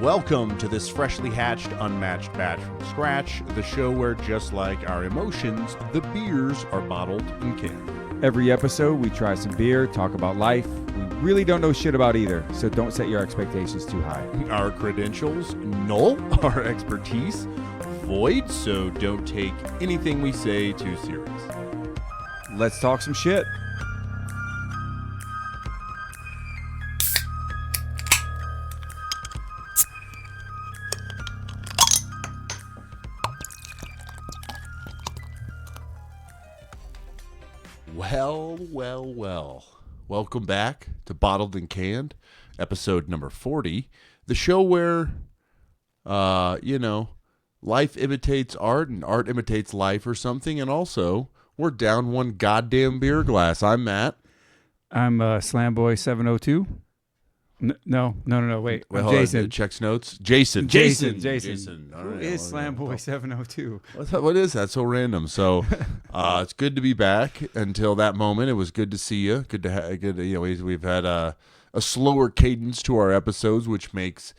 Welcome to this freshly hatched, unmatched batch from scratch, the show where, just like our emotions, the beers are bottled and canned. Every episode, we try some beer, talk about life. We really don't know shit about either, so don't set your expectations too high. Our credentials, null. Our expertise, void, so don't take anything we say too serious. Let's talk some shit. Well. Welcome back to Bottled and Canned, episode number 40. The show where, life imitates art and art imitates life or something. And also, we're down one goddamn beer glass. I'm Matt. I'm Slamboy 702. No, wait. Wait, I'm hold on. Jason. Checks notes. Jason. Who All right, is Slamboy 702? What is that? So random. So, it's good to be back. Until that moment, it was good to see you. Good to have. We've had a slower cadence to our episodes, which makes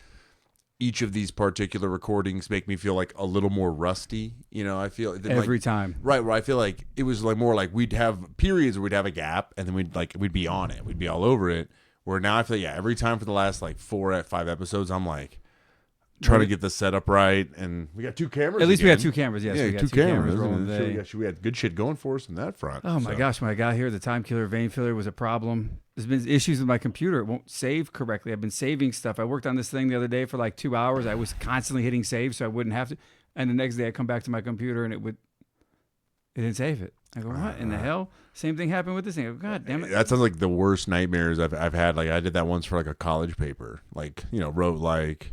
each of these particular recordings make me feel like a little more rusty. I feel Every time. Right, where I feel like it was like more like we'd have periods where we'd have a gap, and then we'd be on it. We'd be all over it. Where now I feel every time for the last 4 or 5 episodes, I'm like trying to get the setup right, and we got 2 cameras. At least again. we got 2 cameras. Yes, Yeah, we got 2 cameras. rolling today. We had good shit going for us in that front. Oh my gosh, when I got here, the time killer vein filler was a problem. There's been issues with my computer. It won't save correctly. I've been saving stuff. I worked on this thing the other day for 2 hours. I was constantly hitting save so I wouldn't have to. And the next day I come back to my computer and it didn't save it. I go, what in the hell? Same thing happened with this thing. I go, God damn it. That sounds like the worst nightmares I've had. I did that once for a college paper. Wrote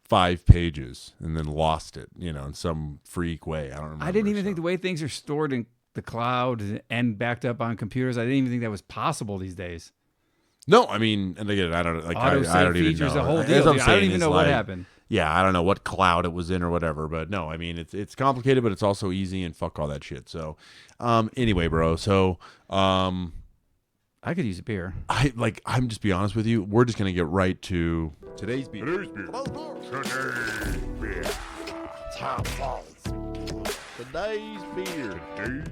5 pages and then lost it, in some freak way. I don't remember. I didn't even think the way things are stored in the cloud and backed up on computers, I didn't even think that was possible these days. No, I mean, and again, I don't I don't even features, know. the whole That's deal. what I'm I saying don't even know what happened. Yeah, I don't know what cloud it was in or whatever, but no, I mean, it's complicated, but it's also easy and fuck all that shit. So, anyway, bro. So, I could use a beer. I'm just be honest with you. We're just gonna get right to today's beer. Today's beer.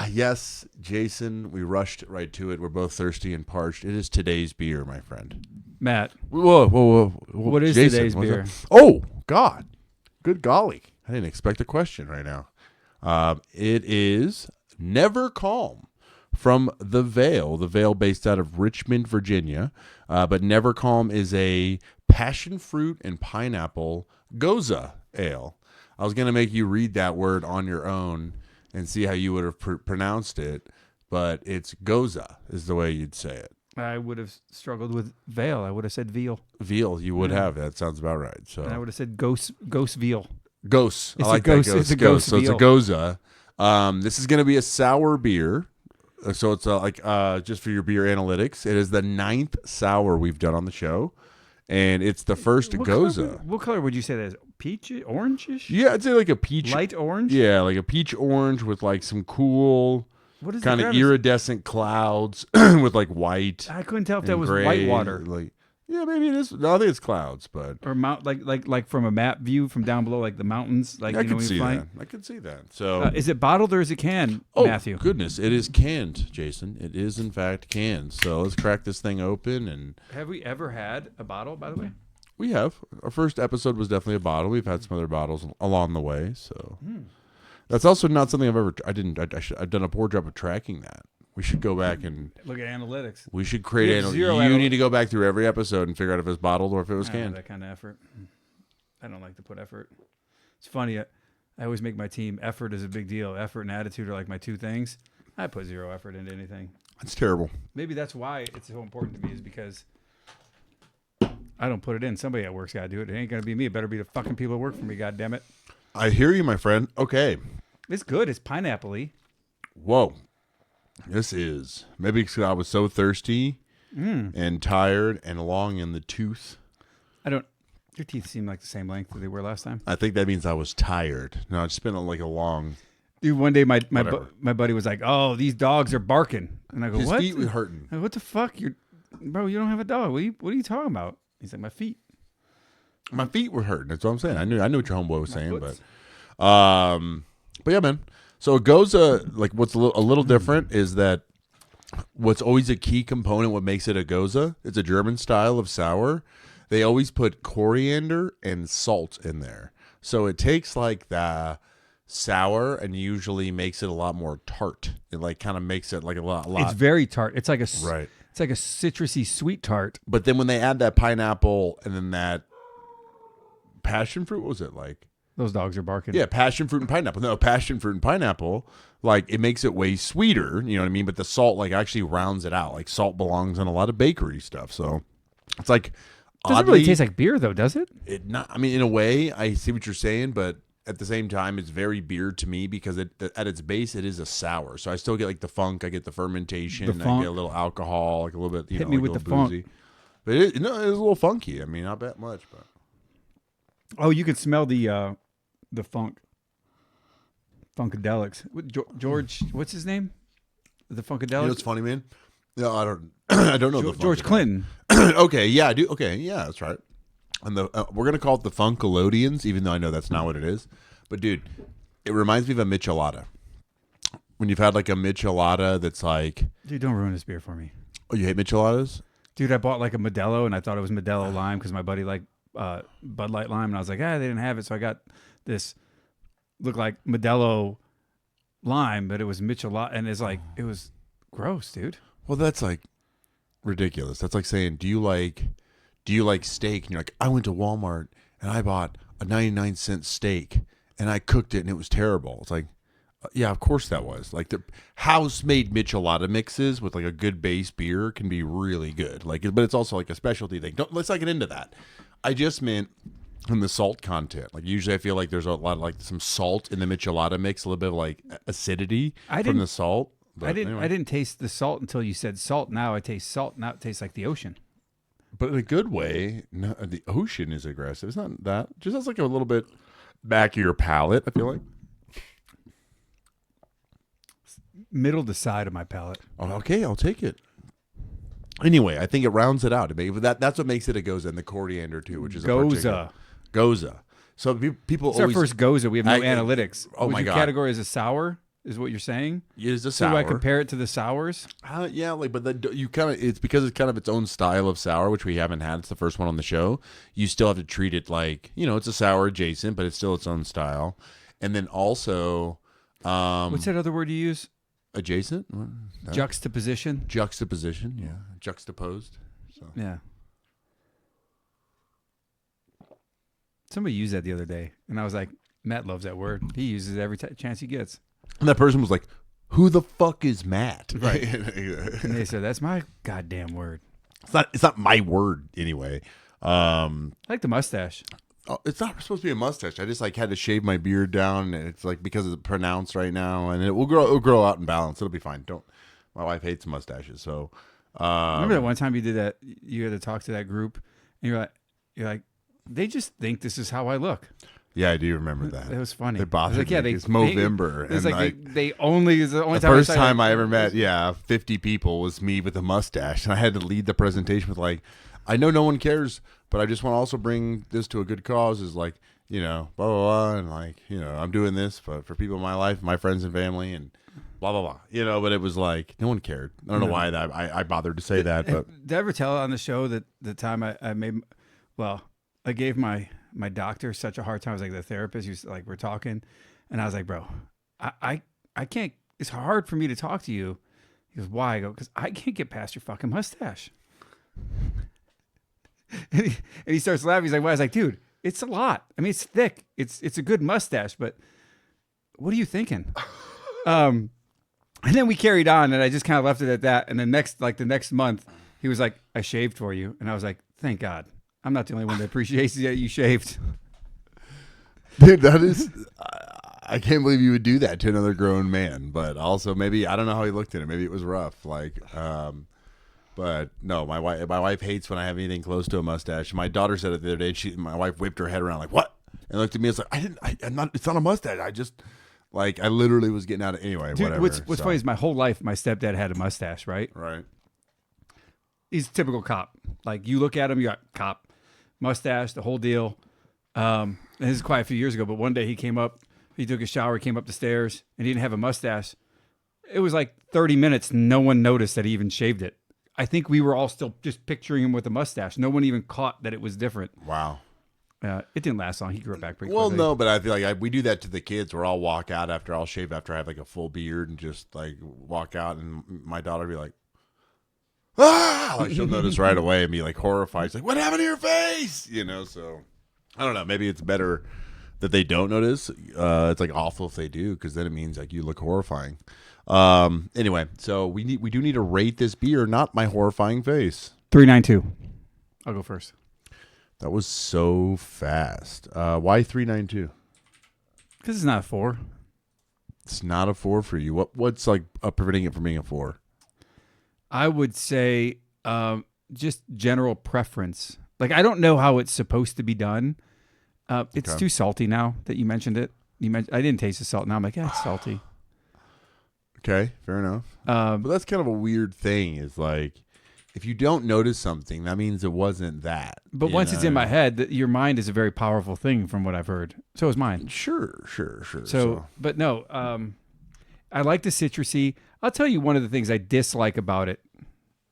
Yes, Jason. We rushed right to it. We're both thirsty and parched. It is today's beer, my friend. Matt. Whoa. What is Jason, today's beer? Oh, God. Good golly. I didn't expect a question right now. It is Never Calm from The Veil based out of Richmond, Virginia. But Never Calm is a passion fruit and pineapple Goza ale. I was going to make you read that word on your own and see how you would have pronounced it, but it's Goza is the way you'd say it. I would have struggled with veal. I would have said veal. Veal, you would have. That sounds about right. So and I would have said ghost veal. Ghost. It's I like ghost, that. Ghost. it's a ghost So it's a veal. Goza. This is going to be a sour beer. So it's just for your beer analytics. It is the 9th sour we've done on the show, and it's the first Goza. What color would you say that is? Peach, orangish? Yeah, I'd say like a peach. Light orange? Yeah, like a peach orange with some cool What is kind the of gravis- iridescent clouds with white. I couldn't tell if that and was gray, white water. Yeah, maybe it is. No, I think it's clouds, but Or like from a map view from down below, like the mountains. I could see that. I could see that. So, is it bottled or is it canned, oh Matthew? goodness, it is canned, Jason. It is in fact canned. So let's crack this thing open. And Have we ever had a bottle, by the way? we have. Our first episode was definitely a bottle. We've had some other bottles along the way. So that's also not something I've ever. I've done a poor job of tracking that. We should go back and Look at analytics. we should create We have zero You need to go back through every episode and figure out if it's bottled or if it was I don't have canned. that kind of effort. I don't like to put effort. It's funny. I always make my team effort is a big deal. Effort and attitude are like my 2 things. I put 0 effort into anything. That's terrible. Maybe that's why it's so important to me is because I don't put it in. Somebody at work's got to do it. It ain't going to be me. It better be the fucking people that work for me, goddammit. I hear you, my friend. Okay. It's good. It's pineapple-y. Whoa. This is maybe because I was so thirsty and tired and long in the tooth. Your teeth seem like the same length that they were last time. I think that means I was tired. No, it's been a long. Dude, one day my Whatever. buddy was like, "Oh, these dogs are barking," and I go, His "What? feet were hurting. What the fuck? Bro, you don't have a dog. What are you talking about?" He's like, my feet. My feet were hurting. That's what I'm saying. I knew what your homeboy was saying, foots. but yeah, man. So Goza, like what's a little different is that what's always a key component, what makes it a Goza, it's a German style of sour. They always put coriander and salt in there. So it takes like the sour and usually makes it a lot more tart. It like kind of makes it like a lot. It's very tart. It's like a Right. It's like a citrusy sweet tart. But then when they add that pineapple and then that passion fruit, what was it like? Those dogs are barking. Yeah, passion fruit and pineapple. No, passion fruit and pineapple, like it makes it way sweeter, you know what I mean? But the salt like actually rounds it out. Like salt belongs in a lot of bakery stuff. So it's like Doesn't really taste like beer though, does it? it not I mean in a way, I see what you're saying, but at the same time it's very beer to me because it at its base it is a sour. So I still get like the funk, I get the fermentation, I funk. get a little alcohol, like a little bit, Hit know, me like with a the little funk. boozy. But it is a little funky. I mean, not that much, but Oh, you could smell the funk. Funkadelics. George, what's his name? The Funkadelics? you know what's funny, man? No, I don't I don't know the George Funkadelic. Clinton. Okay, yeah, I do. Okay, yeah, that's right. And the we're gonna call it the Funkalodians, even though I know that's not what it is. But dude, it reminds me of a michelada. When you've had like a michelada that's like, Dude, don't ruin this beer for me. oh, you hate micheladas? Dude, I bought like a Modelo and I thought it was Modelo lime because my buddy liked Bud Light lime. And I was like, they didn't have it. So I got this, looked like Modelo lime, but it was Michelada. And it's like, it was gross, dude. Well, that's like ridiculous. That's like saying, do you like steak? And you're like, I went to Walmart and I bought a 99-cent steak and I cooked it and it was terrible. It's like, yeah, of course that was. Like the house-made michelada mixes with like a good base beer can be really good. Like, but it's also like a specialty thing. Let's not get into that. I just meant in the salt content. Like usually, I feel like there's a lot of like some salt in the michelada mix, a little bit of like acidity from the salt. But I didn't. anyway. I didn't taste the salt until you said salt. Now I taste salt. Now it tastes like the ocean. But in a good way. No, the ocean is aggressive. It's not that. Just has like a little bit back of your palate. I feel like. Middle to side of my palate. Oh, okay, I'll take it. Anyway, I think it rounds it out. That's what makes it a Goza, and the coriander too, which is a particular- Goza. So people It's always our first Goza. We have no analytics. Oh Would my you God. category as a sour? Is what you're saying? is a So sour. do I compare it to the sours? Yeah, like, but you kind of it's because it's kind of its own style of sour, which we haven't had. It's the first one on the show. You still have to treat it like it's a sour adjacent, but it's still its own style. And then also, What's that other word you use? adjacent Juxtaposition. juxtaposition, yeah, juxtaposed. So Yeah. Somebody used that the other day, and I was like, Matt loves that word. He uses it every chance he gets. and that person was like, "Who the fuck is Matt?" Right. And they said, that's my goddamn word. It's not my word anyway. I like the mustache. It's not supposed to be a mustache. I just like had to shave my beard down, and it's like because it's pronounced right now, and it'll grow out in balance. It'll be fine. My wife hates mustaches, so Remember that one time you did that? You had to talk to that group, and you're like, they just think this is how I look. yeah, I do remember that. It was funny. It bothered like, yeah, me. It's Movember, It's and like they only is the only the time first I saw time it. I ever met, 50 people was me with a mustache, and I had to lead the presentation with like, I know no one cares, but I just want to also bring this to a good cause. Is like, blah blah blah, and like, I'm doing this for people in my life, my friends and family, and blah blah blah. But it was like no one cared. I don't know why that I bothered to say that, but Did I ever tell on the show that the time I made, I gave my doctor such a hard time. I was like the therapist. He was like, we're talking, and I was like, bro, I can't. It's hard for me to talk to you. He goes, why? I go, because I can't get past your fucking mustache. And he starts laughing. He's like, why? I was like, dude, it's a lot. I mean, it's thick. It's a good mustache, but what are you thinking? And then we carried on, and I just kind of left it at that. And then the next month, he was like, I shaved for you. And I was like, thank God. I'm not the only one that appreciates that you shaved. dude, that is. I can't believe you would do that to another grown man. But also, maybe I don't know how he looked at it. Maybe it was rough. Like, but no, my wife hates when I have anything close to a mustache. My daughter said it the other day. My wife whipped her head around like, "What?" and looked at me. It's like I'm not. It's not a mustache. I just like I literally was getting out of anyway. Dude, whatever. what's funny is my whole life, my stepdad had a mustache, right? Right. He's a typical cop. Like you look at him, you're like, cop. mustache, the whole deal. And this is quite a few years ago, but one day he came up, he took a shower, came up the stairs, and he didn't have a mustache. It was like 30 minutes. No one noticed that he even shaved it. I think we were all still just picturing him with a mustache. No one even caught that it was different. Wow. It didn't last long. He grew it back pretty Well, quickly. no, but I feel like we do that to the kids where I'll walk out after I'll shave after I have like a full beard and just like walk out and my daughter will be like, ah, like she'll notice right away and be like horrified. She's like, what happened to your face? You know, so I don't know. Maybe it's better that they don't notice. It's like awful if they do because then it means like you look horrifying. Anyway, so we do need to rate this beer, not my horrifying face. 392. I'll go first. That was so fast. Why 392? Because it's not a 4. It's not a 4 for you. What's like preventing it from being a 4? I would say just general preference. Like, I don't know how it's supposed to be done. It's Okay. too salty now that you mentioned it. I didn't taste the salt. Now I'm like, yeah, it's salty. Okay, fair enough. But that's kind of a weird thing. Is like, if you don't notice something, that means it wasn't that. But you once it's in know? my head, your mind is a very powerful thing from what I've heard. So is mine. Sure. So, but no, I like the citrusy. I'll tell you one of the things I dislike about it.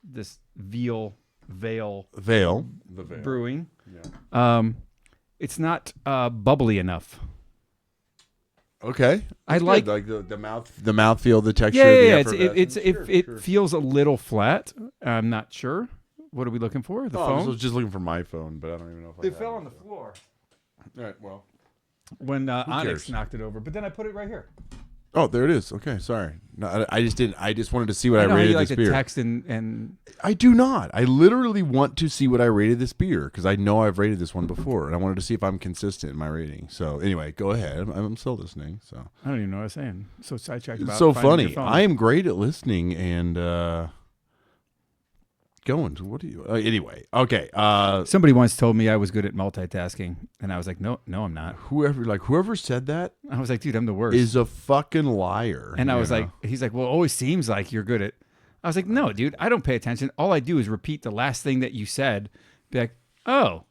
This Veil Veil, the veil. brewing. Yeah. It's not bubbly enough. Okay, I That's like- good. the mouthfeel, the texture. Yeah. the It effervescence. feels a little flat. I'm not sure. What are we looking for? The I phone. was just looking for my phone, but I don't even know if I It have fell it. on the floor All right, well. when Onyx cares? knocked it over. But then I put it right here. Oh, there it is. Okay, sorry. No, I just didn't. I just wanted to see what I I know how rated you like this to beer. text and I do not. I literally want to see what I rated this beer because I know I've rated this one before, and I wanted to see if I'm consistent in my rating. So anyway, go ahead. I'm still listening. So I don't even know what I was saying. So sidetracked about it's so finding your funny. phone. I am great at listening and going. So what do you? Anyway, okay. Somebody once told me I was good at multitasking, and I was like, no, I'm not. Whoever said that I was like, dude, I'm the worst. is a fucking liar. And I you was know? like, he's like, well, it always seems like you're good at. I was like, no, dude, I don't pay attention. All I do is repeat the last thing that you said. Be like, oh.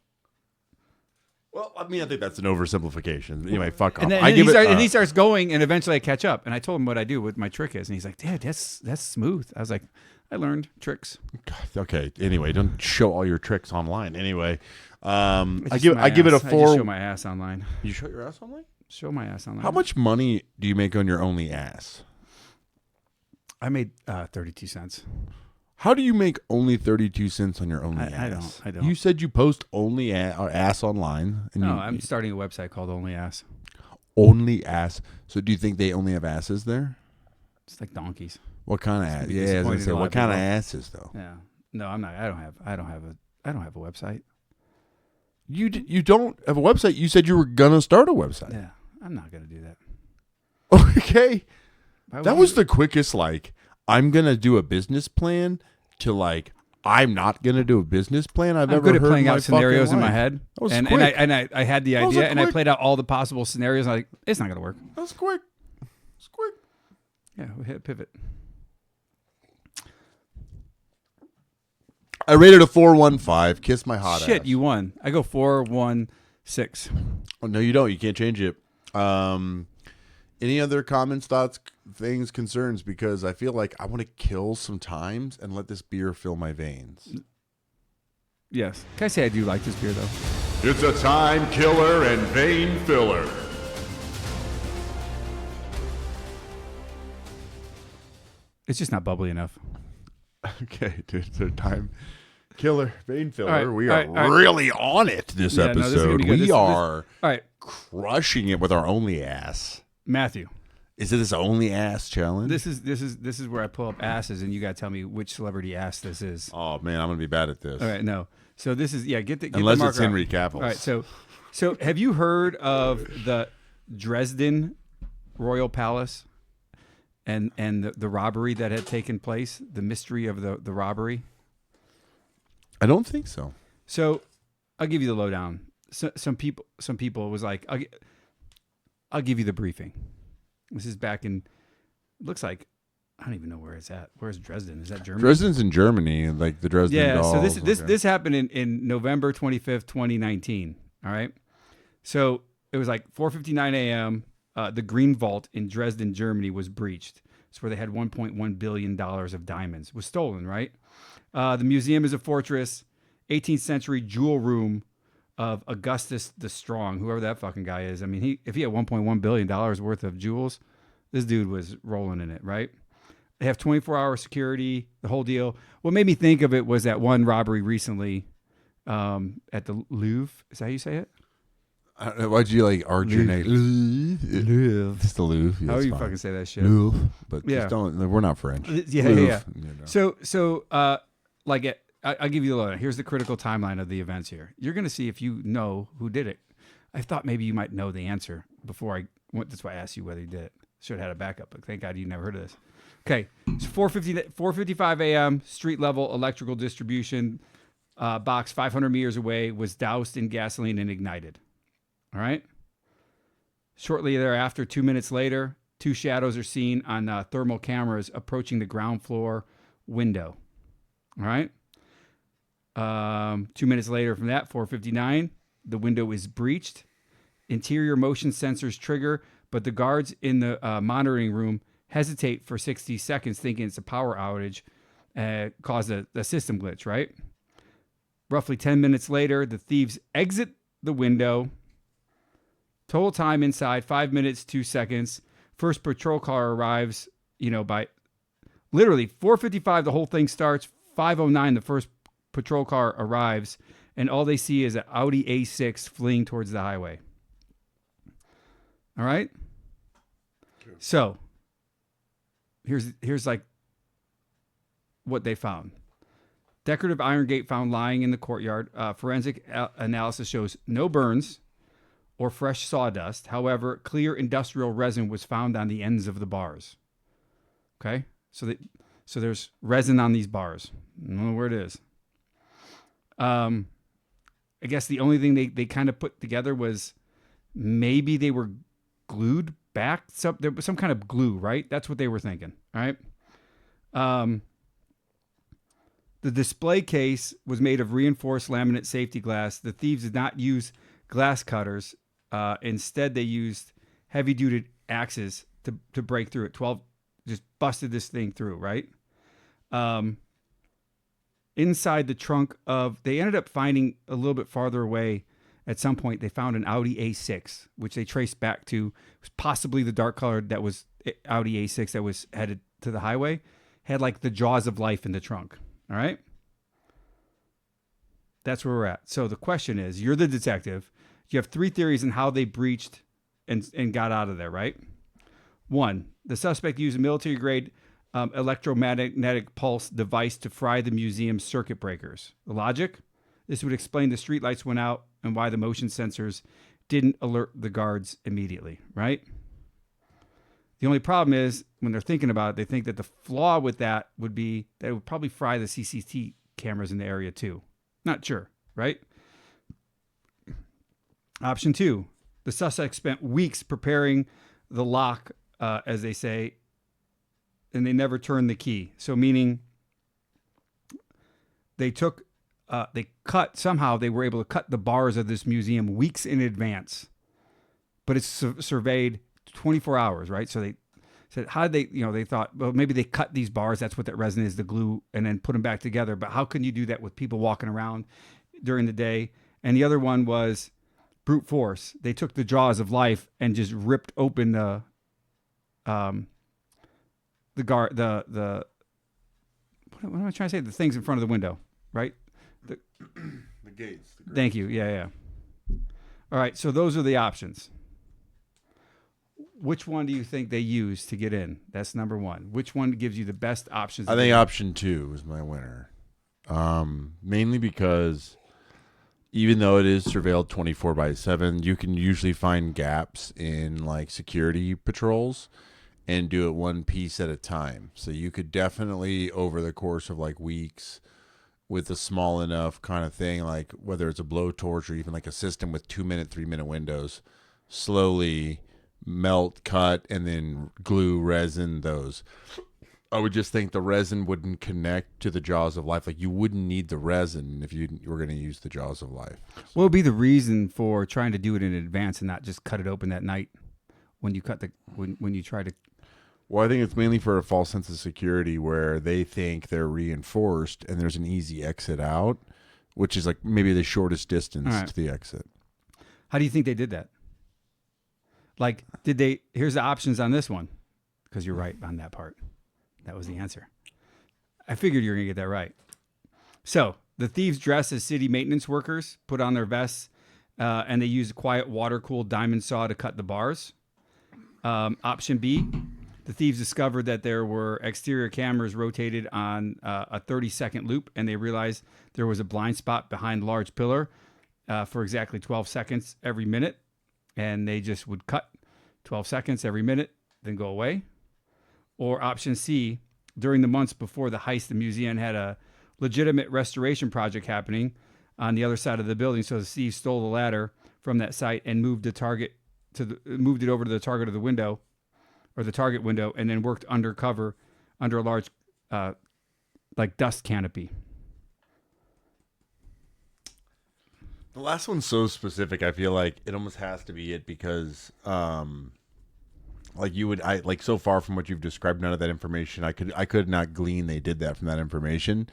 well, I mean, I think that's an oversimplification. Anyway, fuck off. And then, I give it. and he starts going, and eventually I catch up. And I told him what I do, what my trick is. And he's like, Dad, that's smooth. I was like, I learned tricks. Okay. Anyway, don't show all your tricks online. Anyway, I just give my it a ass. I 4. just show my ass online. You show your ass online? Show my ass online. How much money do you make on your only ass? I made 32 cents. How do you make only 32 cents on your only ass? I don't. You said you post only ass online. And No, you, I'm starting a website called Only Ass. only ass. So do you think they only have asses there? It's like donkeys. What kind of ass? gonna be Yeah, I was gonna disappointed say in a lot what of kind of people. asses though. Yeah. No, I'm not. I don't have a website. You don't have a website. You said you were gonna start a website. Yeah. I'm not gonna do that. Okay. Why That would was you- the quickest, like, I'm going to do a business plan to, like, I'm not going to do a business plan I've I'm ever good at heard playing in my out scenarios fucking in my life. head. That was and quick. I had the That was a idea and I quick- played out all the possible scenarios. And I'm like, it's not gonna work. That's quick. It's quick. Yeah, we hit pivot. I rated a 4.15. Kiss my hot Shit, ass. you won. I go 4-1-6. Oh, no, you don't. You can't change it. Any other comments, thoughts, things, concerns? Because I feel like I want to kill some times and let this beer fill my veins. Yes. Can I say I do like this beer though? It's a time killer and vein filler. It's just not bubbly enough. Okay, dude. So time killer, vein filler. All right, We all are right, all right. really on it this Yeah, no, this is gonna episode. be good. We This- are All right, crushing it with our only ass. Matthew. Is it this only ass challenge? This is where I pull up asses and you gotta tell me which celebrity ass this is. Oh man, I'm gonna be bad at this. All right, no. So this is get the Unless marker it's Henry out. Cavill. All right, so have you heard of the Dresden Royal Palace and the robbery that had taken place, the mystery of the robbery? I don't think so. So I'll give you the lowdown. So, some people was like, I'll give you the briefing. This is back in, looks like I don't even know where it's at. Where's Dresden? Is that Germany? Dresden's in Germany, like the Dresden Yeah. Dolls. So this okay. this happened in November 25th, 2019. All right. So it was like 4:59 a.m. The Green Vault in Dresden, Germany, was breached. It's where they had $1.1 billion of diamonds. It was stolen, right? The museum is a fortress, 18th century jewel room of Augustus the Strong, whoever that fucking guy is. I mean, if he had $1.1 billion worth of jewels, this dude was rolling in it, right? They have 24-hour security, the whole deal. What made me think of it was that one robbery recently at the Louvre. Is that how you say it? I don't know, why'd you like argue your neck? Louvre. It's the Louvre. How That's do you fine. fucking say that shit? Louvre. But Yeah. just don't. We're not French. Yeah, Louvre, yeah. you know. So, I'll give you the lowdown. Here's the critical timeline of the events here. You're going to see if you know who did it. I thought maybe you might know the answer before I went. That's why I asked you whether you did it. Should have had a backup, but thank God you never heard of this. Okay, it's 4:55 a.m. Street level electrical distribution box 500 meters away was doused in gasoline and ignited. All right. Shortly thereafter, 2 minutes later, two shadows are seen on thermal cameras approaching the ground floor window. All right. 2 minutes later from that, 4:59, the window is breached. Interior motion sensors trigger, but the guards in the monitoring room hesitate for 60 seconds, thinking it's a power outage, caused a system glitch, right? Roughly 10 minutes later, the thieves exit the window. Total time inside, 5 minutes, 2 seconds. First patrol car arrives, by literally 4:55, the whole thing starts. 5:09, the first patrol car arrives, and all they see is an Audi A6 fleeing towards the highway. All right? So, here's like what they found. Decorative iron gate found lying in the courtyard. Forensic analysis shows no burns or fresh sawdust. However, clear industrial resin was found on the ends of the bars. Okay? So there's resin on these bars. I don't know where it is. I guess the only thing they kind of put together was maybe they were glued back. There was some kind of glue, right? That's what they were thinking. All right. The display case was made of reinforced laminate safety glass. The thieves did not use glass cutters. Instead, they used heavy-duty axes to break through it. 12 just busted this thing through, right? Inside the trunk they ended up finding a little bit farther away. At some point, they found an Audi A6, which they traced back to was possibly the dark colored that was Audi A6 that was headed to the highway. Had like the jaws of life in the trunk. All right. That's where we're at. So the question is, you're the detective. You have three theories on how they breached and got out of there, right? One, the suspect used a military-grade electromagnetic pulse device to fry the museum's circuit breakers. The logic? This would explain the streetlights went out and why the motion sensors didn't alert the guards immediately, right? The only problem is, when they're thinking about it, they think that the flaw with that would be that it would probably fry the CCTV cameras in the area too. Not sure, right? Option two, the suspect spent weeks preparing the lock, as they say, and they never turned the key. So meaning they were able to cut the bars of this museum weeks in advance, but it's surveyed 24 hours, right? So they said, how did they, they thought, well, maybe they cut these bars. That's what that resin is, the glue, and then put them back together. But how can you do that with people walking around during the day? And the other one was brute force. They took the jaws of life and just ripped open the what am I trying to say? The things in front of the window, right? The gates. Thank you. Yeah. All right. So those are the options. Which one do you think they use to get in? That's number one. Which one gives you the best options? I think option 2 is my winner. Mainly because even though it is surveilled 24/7, you can usually find gaps in like security patrols and do it one piece at a time. So you could definitely, over the course of like weeks, with a small enough kind of thing, like whether it's a blowtorch or even like a system with 2-minute, 3-minute windows, slowly melt, cut, and then glue, resin those. I would just think the resin wouldn't connect to the jaws of life. Like you wouldn't need the resin if you were going to use the jaws of life. What would be the reason for trying to do it in advance and not just cut it open that night when you cut the when you try to? Well, I think it's mainly for a false sense of security where they think they're reinforced and there's an easy exit out, which is like maybe the shortest distance to the exit. How do you think they did that? Like, did they? Here's the options on this one, because you're right on that part. That was the answer. I figured you were going to get that right. So the thieves dress as city maintenance workers, put on their vests, and they use a quiet water-cooled diamond saw to cut the bars. Option B, the thieves discovered that there were exterior cameras rotated on a 30-second loop, and they realized there was a blind spot behind a large pillar for exactly 12 seconds every minute, and they just would cut 12 seconds every minute, then go away. Or option C, during the months before the heist, the museum had a legitimate restoration project happening on the other side of the building. So the thieves stole the ladder from that site and moved it over to the target of the window, or the target window, and then worked undercover under a large, like dust canopy. The last one's so specific. I feel like it almost has to be it because, so far from what you've described, none of that information I could not glean they did that from that information,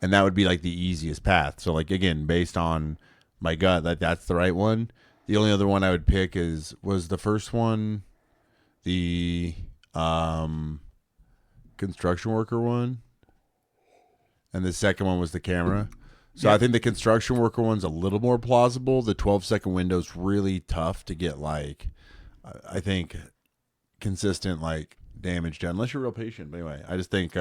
and that would be like the easiest path. So like again, based on my gut, that's the right one. The only other one I would pick was the first one, the construction worker one, and the second one was the camera. So I think the construction worker one's a little more plausible. The 12-second window's really tough to get, like, I think, consistent, like, damage done, unless you're real patient. But anyway, I just think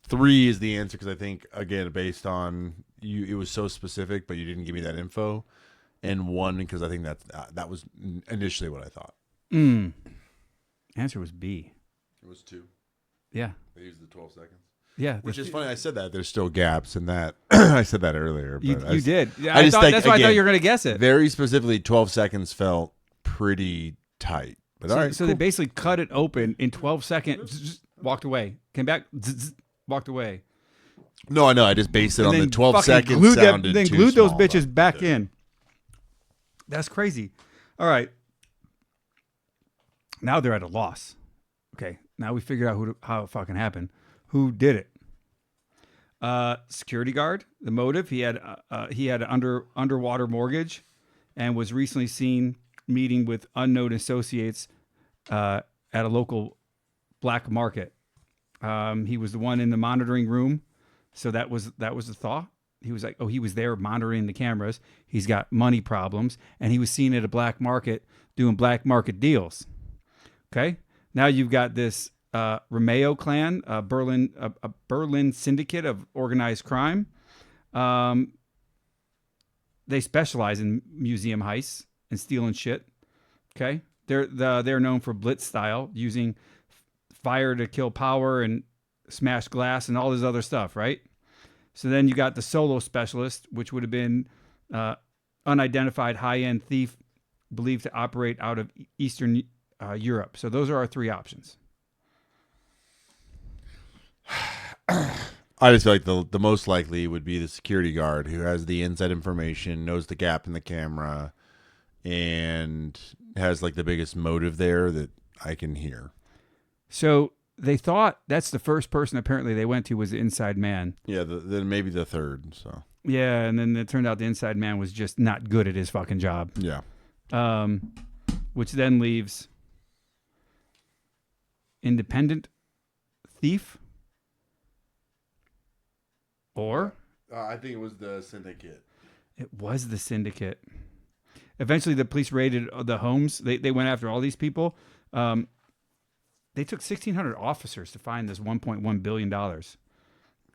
3 is the answer because I think, again, based on you, it was so specific, but you didn't give me that info. And 1, because I think that was initially what I thought. Answer was B. It was 2. Yeah. They used the 12 seconds. Yeah, which is funny. I said that there's still gaps in that. I said that earlier. But you did. Yeah, I just think, that's why I thought again, you were going to guess it. Very specifically, 12 seconds felt pretty tight. But all right, so they basically cut it open in 12 seconds. Walked away. Came back. Walked away. No, I know. I just based it And on the then 12 fucking seconds. then too glued those small, bitches but- back in. That's crazy. All right. Now they're at a loss. Okay. Now we figured out how it fucking happened. Who did it? Security guard. The motive: he had an underwater mortgage, and was recently seen meeting with unknown associates at a local black market. He was the one in the monitoring room, so that was the thought. He was like, he was there monitoring the cameras. He's got money problems, and he was seen at a black market doing black market deals. Okay, now you've got this Romeo clan, a Berlin syndicate of organized crime. They specialize in museum heists and stealing shit. Okay, they're known for blitz style, using fire to kill power and smash glass and all this other stuff, right? So then you got the solo specialist, which would have been unidentified high-end thief believed to operate out of Eastern Europe. So those are our 3 options. I just feel like the most likely would be the security guard who has the inside information, knows the gap in the camera, and has like the biggest motive there that I can hear. So they thought that's the first person apparently they went to was the inside man. Yeah, then maybe the third. So Yeah, and then it turned out the inside man was just not good at his fucking job. yeah, Which then leaves independent thief. Or I think it was the syndicate. it was the syndicate. Eventually, the police raided the homes. They went after all these people. They took 1,600 officers to find this $1.1 billion.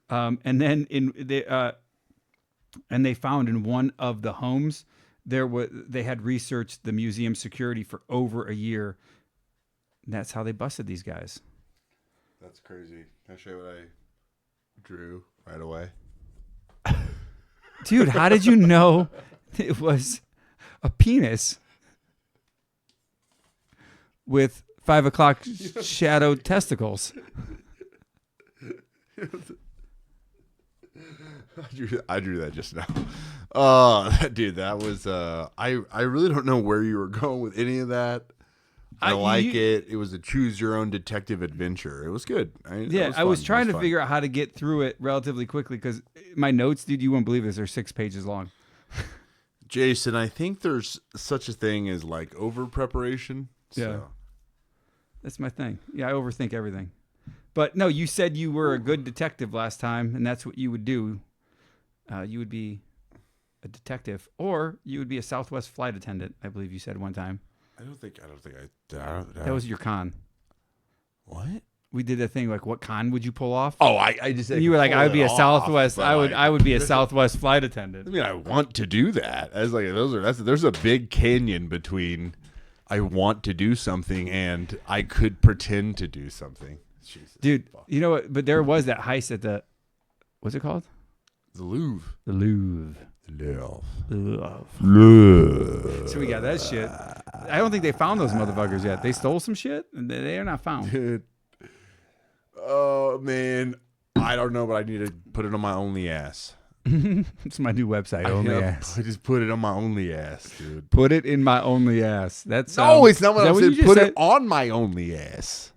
And then they found in one of the homes they had researched the museum security for over a year. And that's how they busted these guys. That's crazy. Can I show you what I drew right away? Dude, how did you know it was a penis with 5 o'clock shadowed testicles? I drew that just now. Dude, that was I really don't know where you were going with any of that. I like it. It was a choose your own detective adventure. It was good. I was trying to figure out how to get through it relatively quickly because my notes, dude, you won't believe this. They're 6 pages long. Jason, I think there's such a thing as like over preparation. Yeah. That's my thing. Yeah, I overthink everything. But no, you said you were a good detective last time, and that's what you would do. You would be a detective, or you would be a Southwest flight attendant, I believe you said one time. I don't think That was your con. What? We did a thing like, what con would you pull off? Oh, I just said you were like, I would be a Southwest. I would be a Southwest flight I attendant. mean, I want to do that. I was like, there's a big canyon between I want to do something and I could pretend to do something. Jesus, dude. You know what? But there was that heist at the, what's it called? The Louvre. The Louvre. Louvre. So we got that shit. I don't think they found those motherfuckers yet. They stole some shit, and they are not found. Dude. Oh man, I don't know, but I need to put it on my only ass. It's my new website, only ass. I just put it on my only ass, dude. Put it in my only ass. That's no, it's not what I said. Put said? It on my only ass.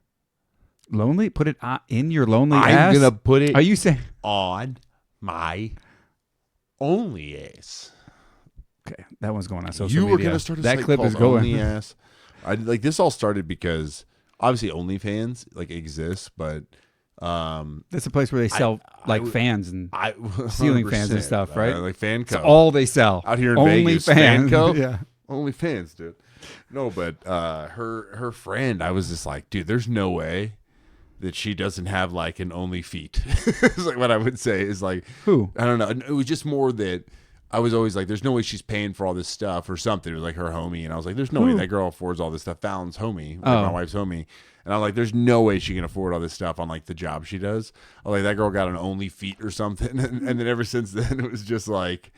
Lonely? Put it in your lonely I'm ass? gonna put it. Are you saying on my only ass? Okay, that one's going on social you media. You were gonna start a that site clip called is going. Only ass. I like this all started because obviously OnlyFans like exists, but that's a place where they sell fans and ceiling fans and stuff, right? Like Fanco. It's all they sell out here in only Vegas. Fans. Fanco, yeah, OnlyFans, dude. No, but her friend, I was just like, dude, there's no way that she doesn't have like an only feet. It's like what I would say is like, who? I don't know. It was just more that I was always like, there's no way she's paying for all this stuff or something. It was like her homie. And I was like, there's no way that girl affords all this stuff. Fallon's homie, like my wife's homie. And I'm like, there's no way she can afford all this stuff on like the job she does. I'm like, that girl got an only feet or something. And then ever since then, it was just like,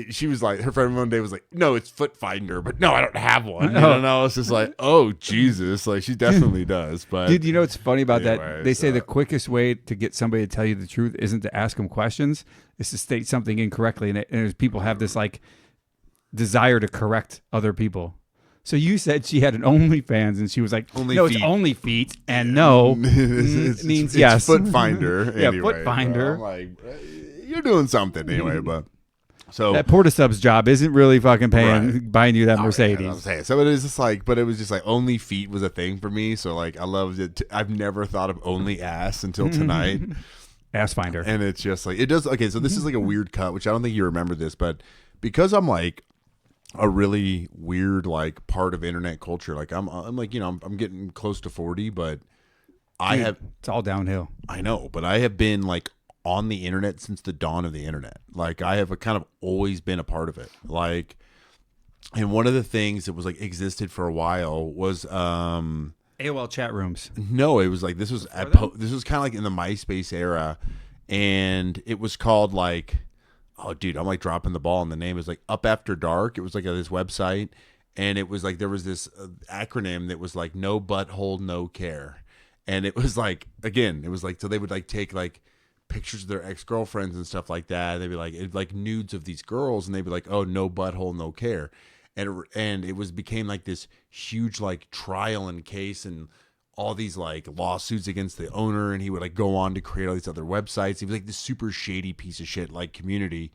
she was like, her friend one day was like, no, it's Foot Finder, but no, I don't have one. You know, it's just like, oh Jesus, like she definitely does. But dude, you know what's funny about anyway, that? They say the quickest way to get somebody to tell you the truth isn't to ask them questions, is to state something incorrectly, and people have this like desire to correct other people. So you said she had an OnlyFans, and she was like, only no, feet. It's only feet, and no means yes. Foot Finder. Yeah, anyway, Foot Finder. I'm like, you're doing something anyway, but. So that Portasubs job isn't really fucking buying you that Mercedes. Yeah, I'm saying. So it was just like, but it was just like only feet was a thing for me. So like, I loved it. I've never thought of only ass until tonight. Ass Finder. And it's just like, it does. Okay. So this is like a weird cut, which I don't think you remember this, but because I'm like a really weird, like part of internet culture, like I'm like, you know, I'm getting close to 40, but it's all downhill. I know, but I have been like on the internet since the dawn of the internet. Like I have kind of always been a part of it. Like, and one of the things that was like existed for a while was AOL chat rooms. No, it was like this was kind of like in the MySpace era, and it was called like, oh dude, I'm like dropping the ball, and the name is like Up After Dark. It was like this website, and it was like there was this acronym that was like No Butthole No Care, and it was like, again, it was like, so they would like take like pictures of their ex-girlfriends and stuff like that. They'd be like nudes of these girls, and they'd be like, oh, no butthole, no care. And it was became like this huge like trial and case and all these like lawsuits against the owner, and he would like go on to create all these other websites. He was like this super shady piece of shit like community.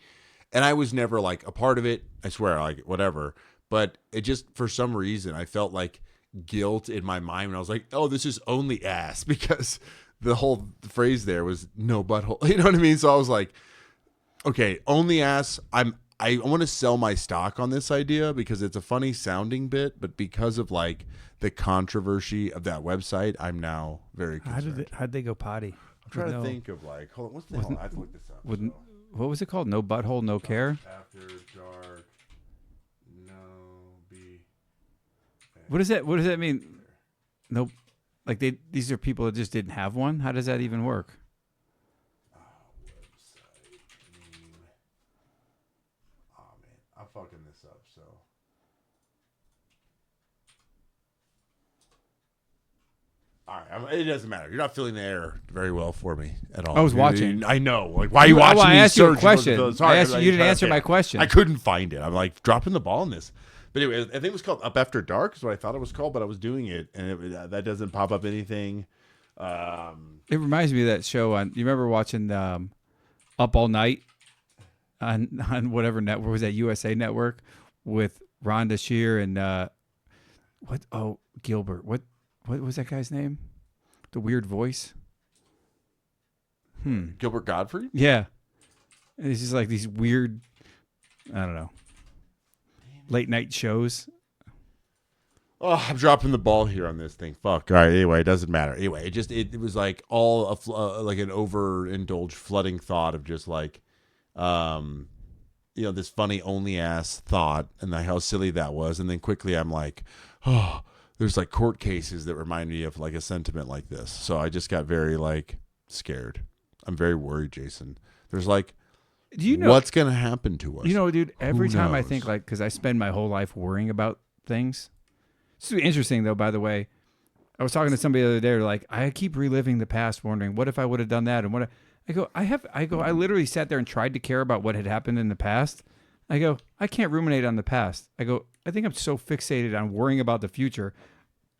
And I was never like a part of it, I swear, like whatever. But it just, for some reason, I felt like guilt in my mind when I was like, oh, this is only ass, because the whole phrase there was no butthole. You know what I mean? So I was like, okay, only ass. I want to sell my stock on this idea because it's a funny sounding bit, but because of like the controversy of that website, I'm now very concerned. How'd they go potty? I'm trying to think of like, hold on, what's the hell? I have to look this up. What was it called? No butthole, no care? After dark, no be. What does that mean? Nope. Like these are people that just didn't have one? How does that even work? Website name. Oh man, I'm fucking this up. So All right, it doesn't matter. You're not filling the air very well for me at all. I was watching. I know. Like, why are you watching I me asked you a search? question. Sorry, I asked you. You didn't answer my question. I couldn't find it. I'm like dropping the ball in this. But anyway, I think it was called Up After Dark is what I thought it was called, but I was doing it, and that doesn't pop up anything. It reminds me of that show on. You remember watching Up All Night on whatever network was that? USA Network with Rhonda Shear and what? Oh, Gilbert. What was that guy's name? The weird voice. Gilbert Gottfried? Yeah. It's just like these weird, I don't know, late night shows. Oh, I'm dropping the ball here on this thing. Fuck. All right. Anyway, it doesn't matter. Anyway, it was like all like an overindulged flooding thought of just like, this funny only ass thought and how silly that was. And then quickly I'm like, oh, there's like court cases that remind me of like a sentiment like this. So I just got very like scared. I'm very worried, Jason. There's like, do you know what's going to happen to us? You know, dude, every Who time I knows? think like, because I spend my whole life worrying about things. This is interesting though, by the way. I was talking to somebody the other day, they're like, I keep reliving the past, wondering what if I would have done that. And what I literally sat there and tried to care about what had happened in the past. I go, I can't ruminate on the past. I go, I think I'm so fixated on worrying about the future.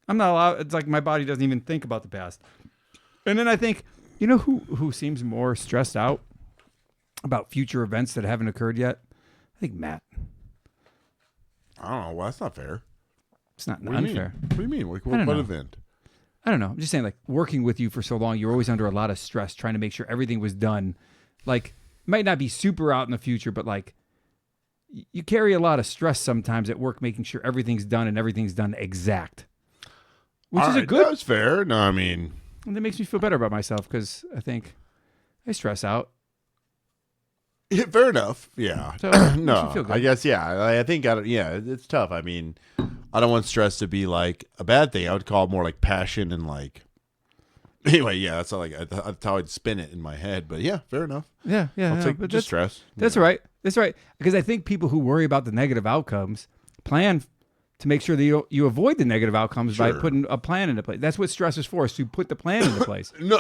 I'm not allowed. It's like my body doesn't even think about the past. And then I think, you know who seems more stressed out about future events that haven't occurred yet? I think Matt. I don't know. Well, that's not fair. It's not What do you unfair. mean? What do you mean? Like, I don't what know. event? I don't know. I'm just saying, like, working with you for so long, you're always under a lot of stress trying to make sure everything was done. Like, it might not be super out in the future, but like, you carry a lot of stress sometimes at work, making sure everything's done and everything's done exact. Which is a good. That's fair. No, I mean, And that makes me feel better about myself because I think I stress out. yeah, fair enough. Yeah. So it makes me No, feel good. I guess, yeah. I think, it's tough. I mean, I don't want stress to be like a bad thing. I would call it more like passion and like, anyway, yeah, that's how I'd spin it in my head. But yeah, fair enough. Yeah, yeah. I'll yeah, take but just stress. That's right. That's right. Because I think people who worry about the negative outcomes plan to make sure that you avoid the negative outcomes by Sure. putting a plan into place. That's what stress is for, is to put the plan into place. No,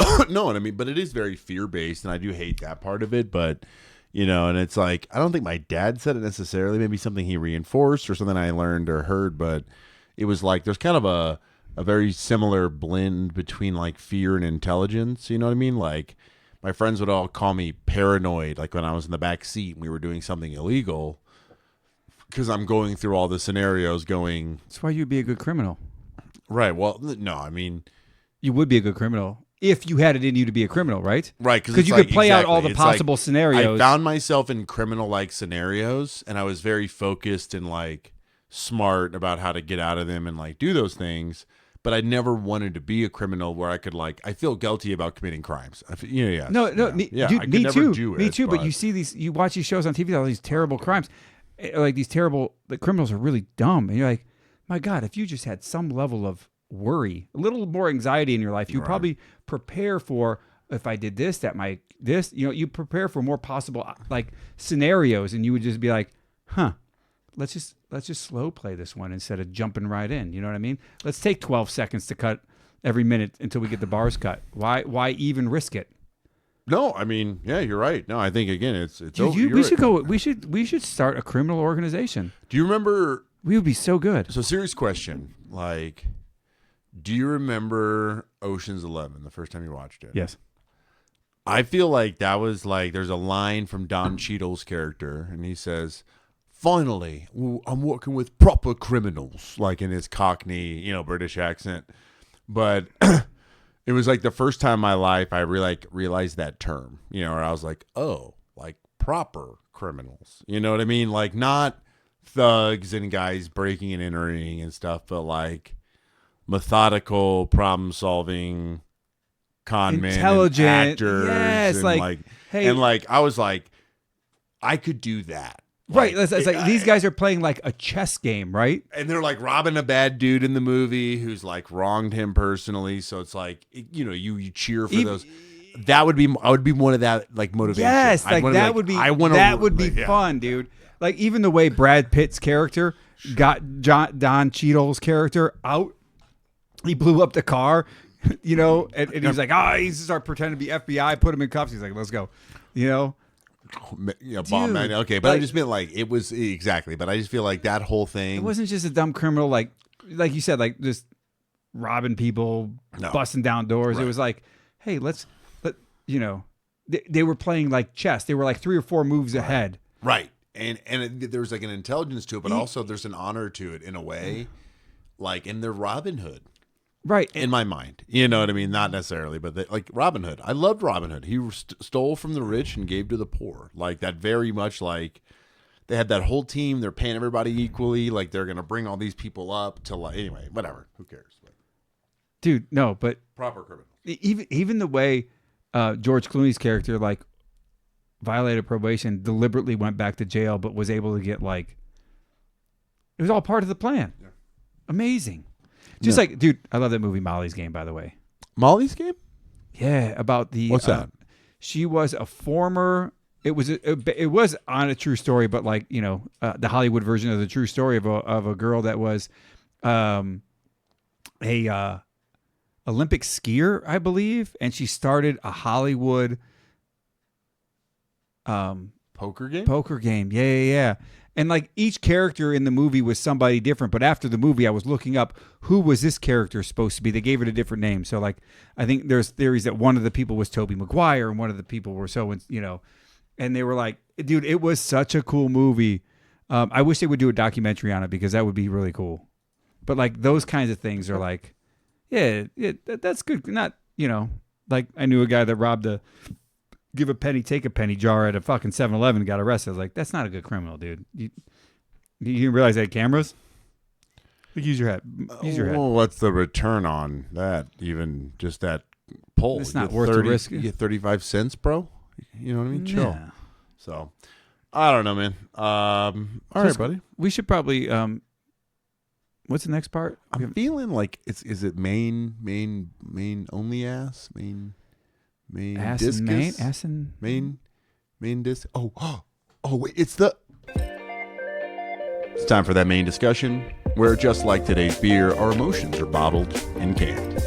and I mean, but it is very fear-based, and I do hate that part of it, but, and it's like, I don't think my dad said it necessarily, maybe something he reinforced or something I learned or heard, but it was like, there's kind of a very similar blend between like fear and intelligence, you know what I mean? Like, my friends would all call me paranoid, like when I was in the back seat and we were doing something illegal, because I'm going through all the scenarios going, That's why you'd be a good criminal. right, well, no, I mean, You would be a good criminal if you had it in you to be a criminal, right? right, Because you could play out all the possible scenarios. I found myself in criminal-like scenarios, and I was very focused and like smart about how to get out of them and like do those things. But I never wanted to be a criminal where I could like, I feel guilty about committing crimes. Yeah. No, yeah. me, yeah, dude, I could me never too. do Me it, too. But you see you watch these shows on TV, all these terrible crimes, like these terrible. The criminals are really dumb, and you're like, my God, if you just had some level of worry, a little more anxiety in your life, you Right. probably prepare for, if I did this, that might this. You prepare for more possible like scenarios, and you would just be like, huh. Let's just slow play this one instead of jumping right in. You know what I mean? Let's take 12 seconds to cut every minute until we get the bars cut. Why even risk it? No, I mean, yeah, you're right. No, I think again, it's Dude, over. we You're should right. go. We should start a criminal organization. Do you remember? We would be so good. So, serious question. Like, do you remember Ocean's 11? The first time you watched it? Yes. I feel like that was like, there's a line from Don Cheadle's character, and he says, finally, I'm working with proper criminals, like in his Cockney, British accent. But it was like the first time in my life I realized that term, where I was like, oh, like proper criminals. You know what I mean? Like not thugs and guys breaking and entering and stuff, but like methodical, problem-solving con men, and Intelligent, actors, yes, and like, hey- and like I was like, I could do that. Right. Like, It's like these guys are playing like a chess game, right? and they're like robbing a bad dude in the movie who's like wronged him personally. So it's like, you cheer for those. I would be one of that like motivation. Yes, I'd like wanna that be would be I wanna, that would be like, yeah. fun, dude. Like even the way Brad Pitt's character got Don Cheadle's character out. He blew up the car. you know, and he was like, he's just our pretend to be FBI, put him in cuffs. He's like, let's go, you know. Bomb man. Okay, but I like- just meant like it was exactly. But I just feel like that whole thing. It wasn't just a dumb criminal, like you said, like just robbing people, No. busting down doors. Right. It was like, hey, you know, they were playing like chess. They were like 3 or 4 moves ahead. Right. And there's like an intelligence to it, but also there's an honor to it in a way, like in their Robin Hood, Right. in my mind. You know what I mean? Not necessarily, but like Robin Hood. I loved Robin Hood. He stole from the rich and gave to the poor. Like that, very much like they had that whole team. They're paying everybody equally. Like they're gonna bring all these people up to like anyway, whatever. Who cares? Dude, no, but Proper criminals. even the way George Clooney's character like violated probation, deliberately went back to jail, but was able to get like it was all part of the plan. Yeah. Amazing. Just like, dude, I love that movie Molly's Game, by the way. Molly's Game? Yeah, about the What's that? She was a former. It was on a true story, but like you know, the Hollywood version of the true story of a girl that was, a Olympic skier, I believe, and she started a Hollywood Poker game? poker game. Yeah. And like each character in the movie was somebody different. But after the movie, I was looking up who was this character supposed to be. They gave it a different name. So like, I think there's theories that one of the people was Tobey Maguire and one of the people were you know, and they were like, dude, it was such a cool movie. I wish they would do a documentary on it because that would be really cool. But like those kinds of things are like, yeah, that's good. Not, you know, like I knew a guy that robbed a give a penny, take a penny jar at a fucking 7-Eleven and got arrested. I was like, that's not a good criminal, dude. You didn't realize they had cameras? Like, use your head. Use your head. Well, what's the return on that? Even just that pull. It's You not get worth the risk. You get 35 cents, bro. You know what I mean? Chill. Yeah. So, I don't know, man. All right, buddy. We should probably, what's the next part? I'm feeling like is it main only ass? Main Ass discus? and main? Ass and... Main disc. Oh, wait, it's time for that main discussion where, just like today's beer, our emotions are bottled and canned.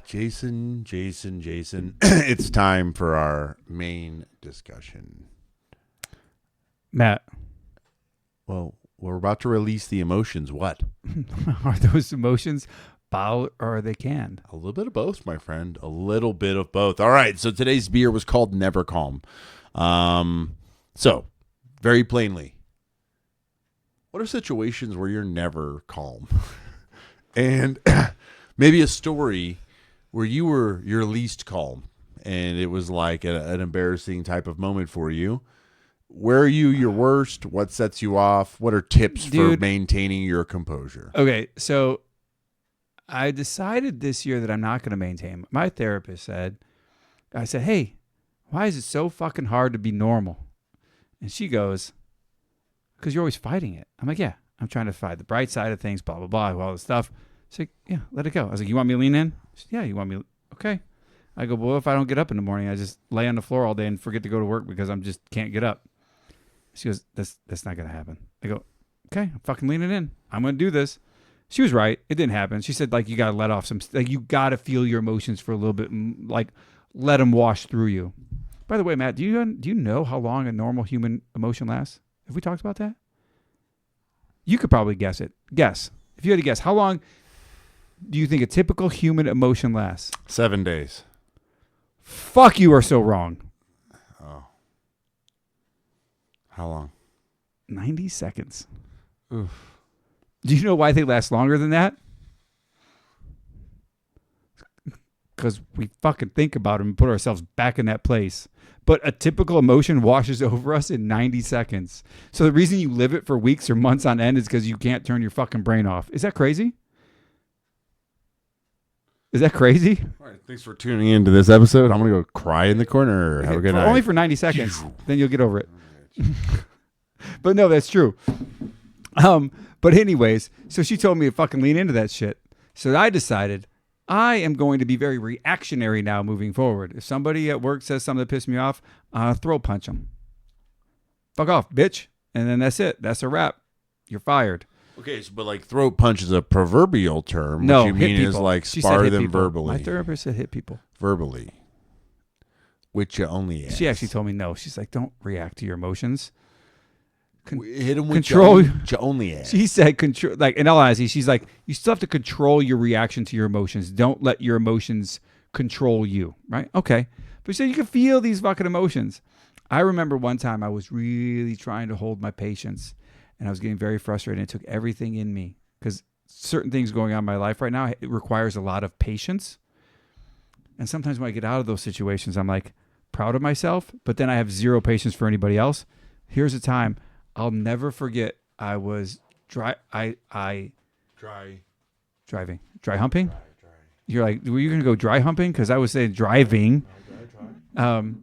Jason. It's time for our main discussion. Matt, Well, we're about to release the emotions. What? are those emotions bottled or are they canned? A little bit of both, my friend. A little bit of both. All right. So today's beer was called Never Calm. So, very plainly, what are situations where you're never calm? And maybe a story where you were your least calm and it was like an embarrassing type of moment for you. Where are you your worst? What sets you off? What are tips for Dude. maintaining your composure? Okay, so I decided this year that I'm not going to maintain. My therapist said, hey, why is it so fucking hard to be normal? And she goes, because you're always fighting it. I'm like, yeah, I'm trying to find the bright side of things, blah, blah, blah, all this stuff. She's like, yeah, let it go. I was like, you want me to lean in? She said, yeah, you want me? Okay. I go, well, if I don't get up in the morning, I just lay on the floor all day and forget to go to work because I'm just can't get up. She goes, that's not going to happen. I go, okay, I'm fucking leaning in. I'm going to do this. She was right. It didn't happen. She said, like, you got to let off some, like, you got to feel your emotions for a little bit, and, like, let them wash through you. By the way, Matt, do you know how long a normal human emotion lasts? Have we talked about that? You could probably guess it. Guess. If you had to guess, how long do you think a typical human emotion lasts? 7 days. Fuck, you are so wrong. How long? 90 seconds. Oof. Do you know why they last longer than that? Because we fucking think about them and put ourselves back in that place. But a typical emotion washes over us in 90 seconds. So the reason you live it for weeks or months on end is because you can't turn your fucking brain off. Is that crazy? Is that crazy? All right, thanks for tuning into this episode. I'm going to go cry in the corner. Have a good night. Only for 90 seconds. Then you'll get over it. But no, that's true. But anyways, so she told me to fucking lean into that shit. So I decided I am going to be very reactionary now moving forward. If somebody at work says something that pissed me off, throat punch them. Fuck off, bitch. and then that's it. That's a wrap. You're fired. Okay, so, but like throat punch is a proverbial term. No, what you hit mean is people. like She said spar hit them people. verbally. My therapist said hit people. Verbally. Which you only ask. She actually told me no. She's like, don't react to your emotions. Hit them with control. you only ask. She said control. Like in all honesty, she's like, you still have to control your reaction to your emotions. Don't let your emotions control you. Right? Okay. But she said you can feel these fucking emotions. I remember one time I was really trying to hold my patience, and I was getting very frustrated. And it took everything in me because certain things going on in my life right now, it requires a lot of patience. And sometimes when I get out of those situations, I'm like proud of myself, but then I have zero patience for anybody else. Here's a time I'll never forget. I was dry humping. You're like, were you going to go dry humping? Because I was saying driving. So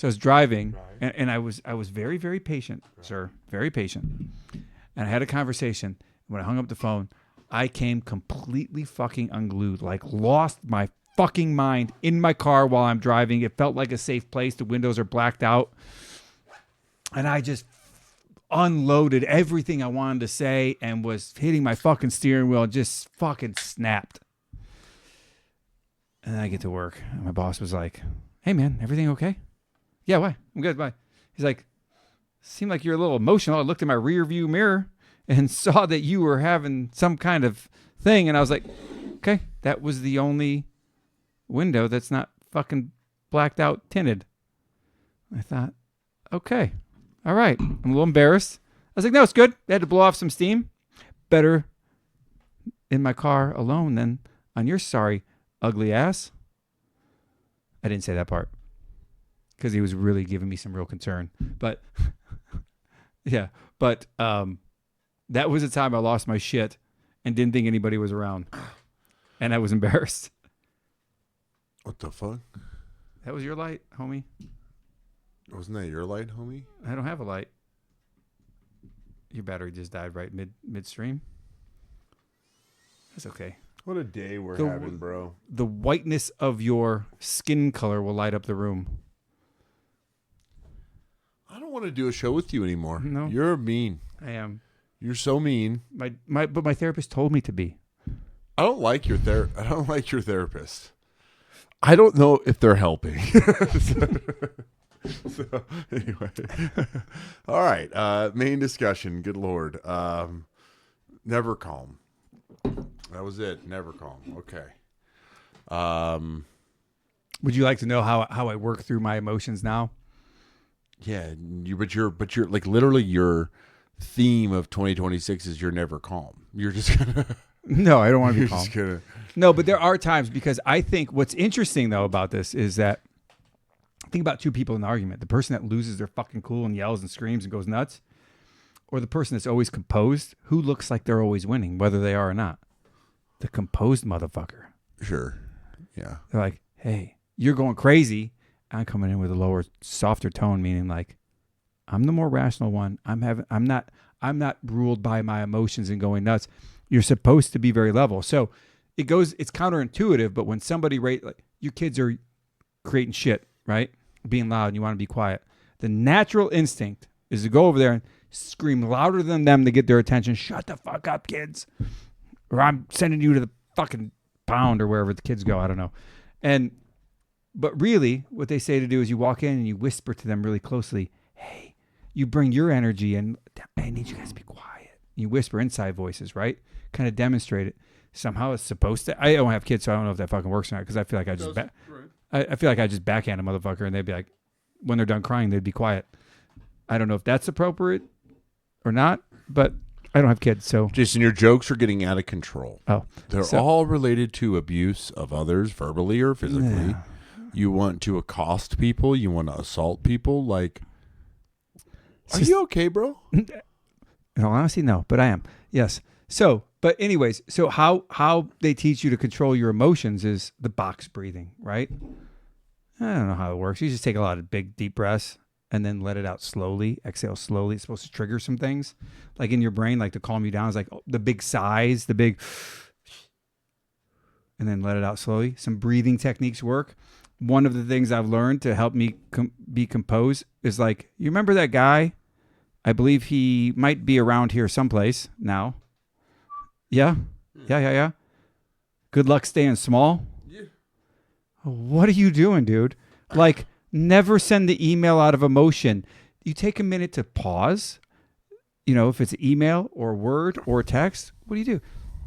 I was driving, and I was very, very patient, sir, very patient. And I had a conversation. When I hung up the phone, I came completely fucking unglued, like lost my fucking mind in my car while I'm driving. It felt like a safe place. The windows are blacked out. And I just unloaded everything I wanted to say and was hitting my fucking steering wheel and just fucking snapped. And then I get to work. And my boss was like, hey, man, everything okay? Yeah, why? I'm good, bye. He's like, seemed like you're a little emotional. I looked in my rear view mirror and saw that you were having some kind of thing. And I was like, okay, that was the only window that's not fucking blacked out tinted. I thought, okay, all right. I'm a little embarrassed. I was like, no, it's good. I had to blow off some steam. Better in my car alone than on your sorry, ugly ass. I didn't say that part because he was really giving me some real concern. But yeah, but that was the time I lost my shit and didn't think anybody was around. And I was embarrassed. What the fuck? That was your light, homie. Wasn't that your light, homie? I don't have a light. Your battery just died right midstream. That's okay. What a day we're The- having, bro. The whiteness of your skin color will light up the room. I don't want to do a show with you anymore. No. You're mean. I am. You're so mean. But my therapist told me to be. I don't like your I don't like your therapist. I don't know if they're helping. So anyway, all right. Main discussion. Good Lord. Never calm. That was it. Never calm. Okay. Would you like to know how I work through my emotions now? Yeah. But you're like literally your theme of 2026 is you're never calm. You're just gonna. No, I don't want to You're be calm. just gonna. No, but there are times because I think what's interesting though about this is that think about two people in an argument. The person that loses their fucking cool and yells and screams and goes nuts, or the person that's always composed, who looks like they're always winning, whether they are or not. The composed motherfucker. Sure. Yeah. They're like, hey, you're going crazy. I'm coming in with a lower, softer tone, meaning like, I'm the more rational one. I'm not ruled by my emotions and going nuts. You're supposed to be very level. So it's counterintuitive, but when somebody like your kids are creating shit, right? Being loud and you want to be quiet. The natural instinct is to go over there and scream louder than them to get their attention. Shut the fuck up, kids. Or I'm sending you to the fucking pound or wherever the kids go. I don't know. But really what they say to do is you walk in and you whisper to them really closely. Hey, you bring your energy and I need you guys to be quiet. You whisper inside voices, right? Kind of demonstrate it. Somehow it's supposed to. I don't have kids, so I don't know if that fucking works or not because I feel like I feel like I just backhand a motherfucker and they'd be like, when they're done crying, they'd be quiet. I don't know if that's appropriate or not, but I don't have kids, so. Jason, your jokes are getting out of control. Oh. They're all related to abuse of others, verbally or physically. Yeah. You want to accost people. You want to assault people. Like, are you okay, bro? In all honesty, no, but I am. Yes. So, but anyways, so how they teach you to control your emotions is the box breathing, right? I don't know how it works. You just take a lot of big, deep breaths and then let it out slowly. Exhale slowly. It's supposed to trigger some things. Like in your brain, like to calm you down is like the big sighs, the big, and then let it out slowly. Some breathing techniques work. One of the things I've learned to help me be composed is like, you remember that guy I believe he might be around here someplace now. Yeah. Yeah. Good luck staying small. Yeah. What are you doing, dude? Like, never send the email out of emotion. You take a minute to pause. You know, if it's email or word or text, what do you do?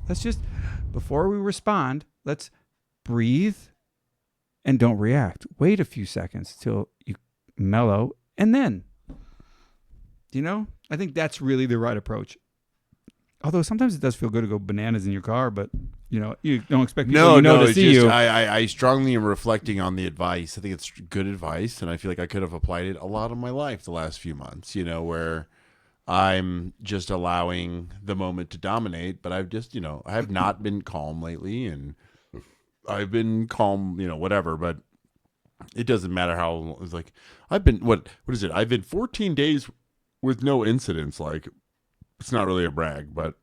Let's just, before we respond, let's breathe and don't react. Wait a few seconds till you mellow, and then, you know, I think that's really the right approach. Although sometimes it does feel good to go bananas in your car, but you know, you don't expect people to it's see just, you. I strongly am reflecting on the advice. I think it's good advice, and I feel like I could have applied it a lot of my life the last few months, you know, where I'm just allowing the moment to dominate, but I've just, you know, I have not been calm lately, and I've been calm, you know, whatever, but it doesn't matter how. It's like I've been what is it? I've been 14 days with no incidents. Like, it's not really a brag, but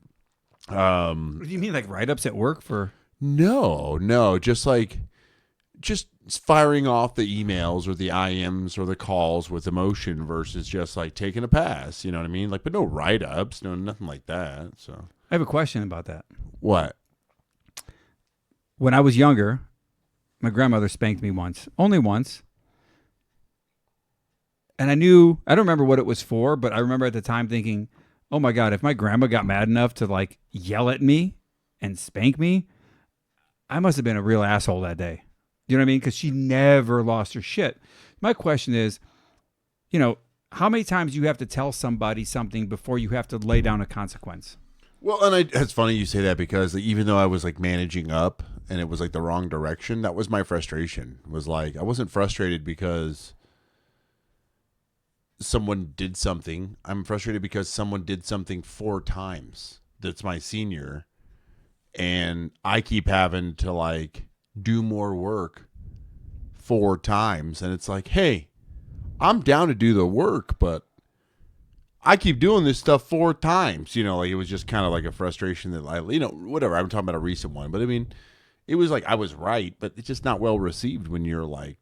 What do you mean, like write-ups at work for? no, just firing off the emails or the IMs or the calls with emotion versus just like taking a pass. You know what I mean? Like, but no write-ups, no nothing like that. So I have a question about that. what? When I was younger, my grandmother spanked me once, only once. And I don't remember what it was for, but I remember at the time thinking, oh my God, if my grandma got mad enough to like yell at me and spank me, I must have been a real asshole that day. You know what I mean? Because she never lost her shit. My question is, you know, how many times you have to tell somebody something before you have to lay down a consequence? Well, and it's funny you say that because even though I was like managing up and it was like the wrong direction, that was my frustration. Was like I wasn't frustrated because someone did something. I'm frustrated because someone did something 4 times. That's my senior, and I keep having to like do more work 4 times, and it's like, hey, I'm down to do the work, but I keep doing this stuff 4 times. You know, like it was just kind of like a frustration that you know, whatever. I'm talking about a recent one, but I mean, it was like I was right, but it's just not well received when you're like,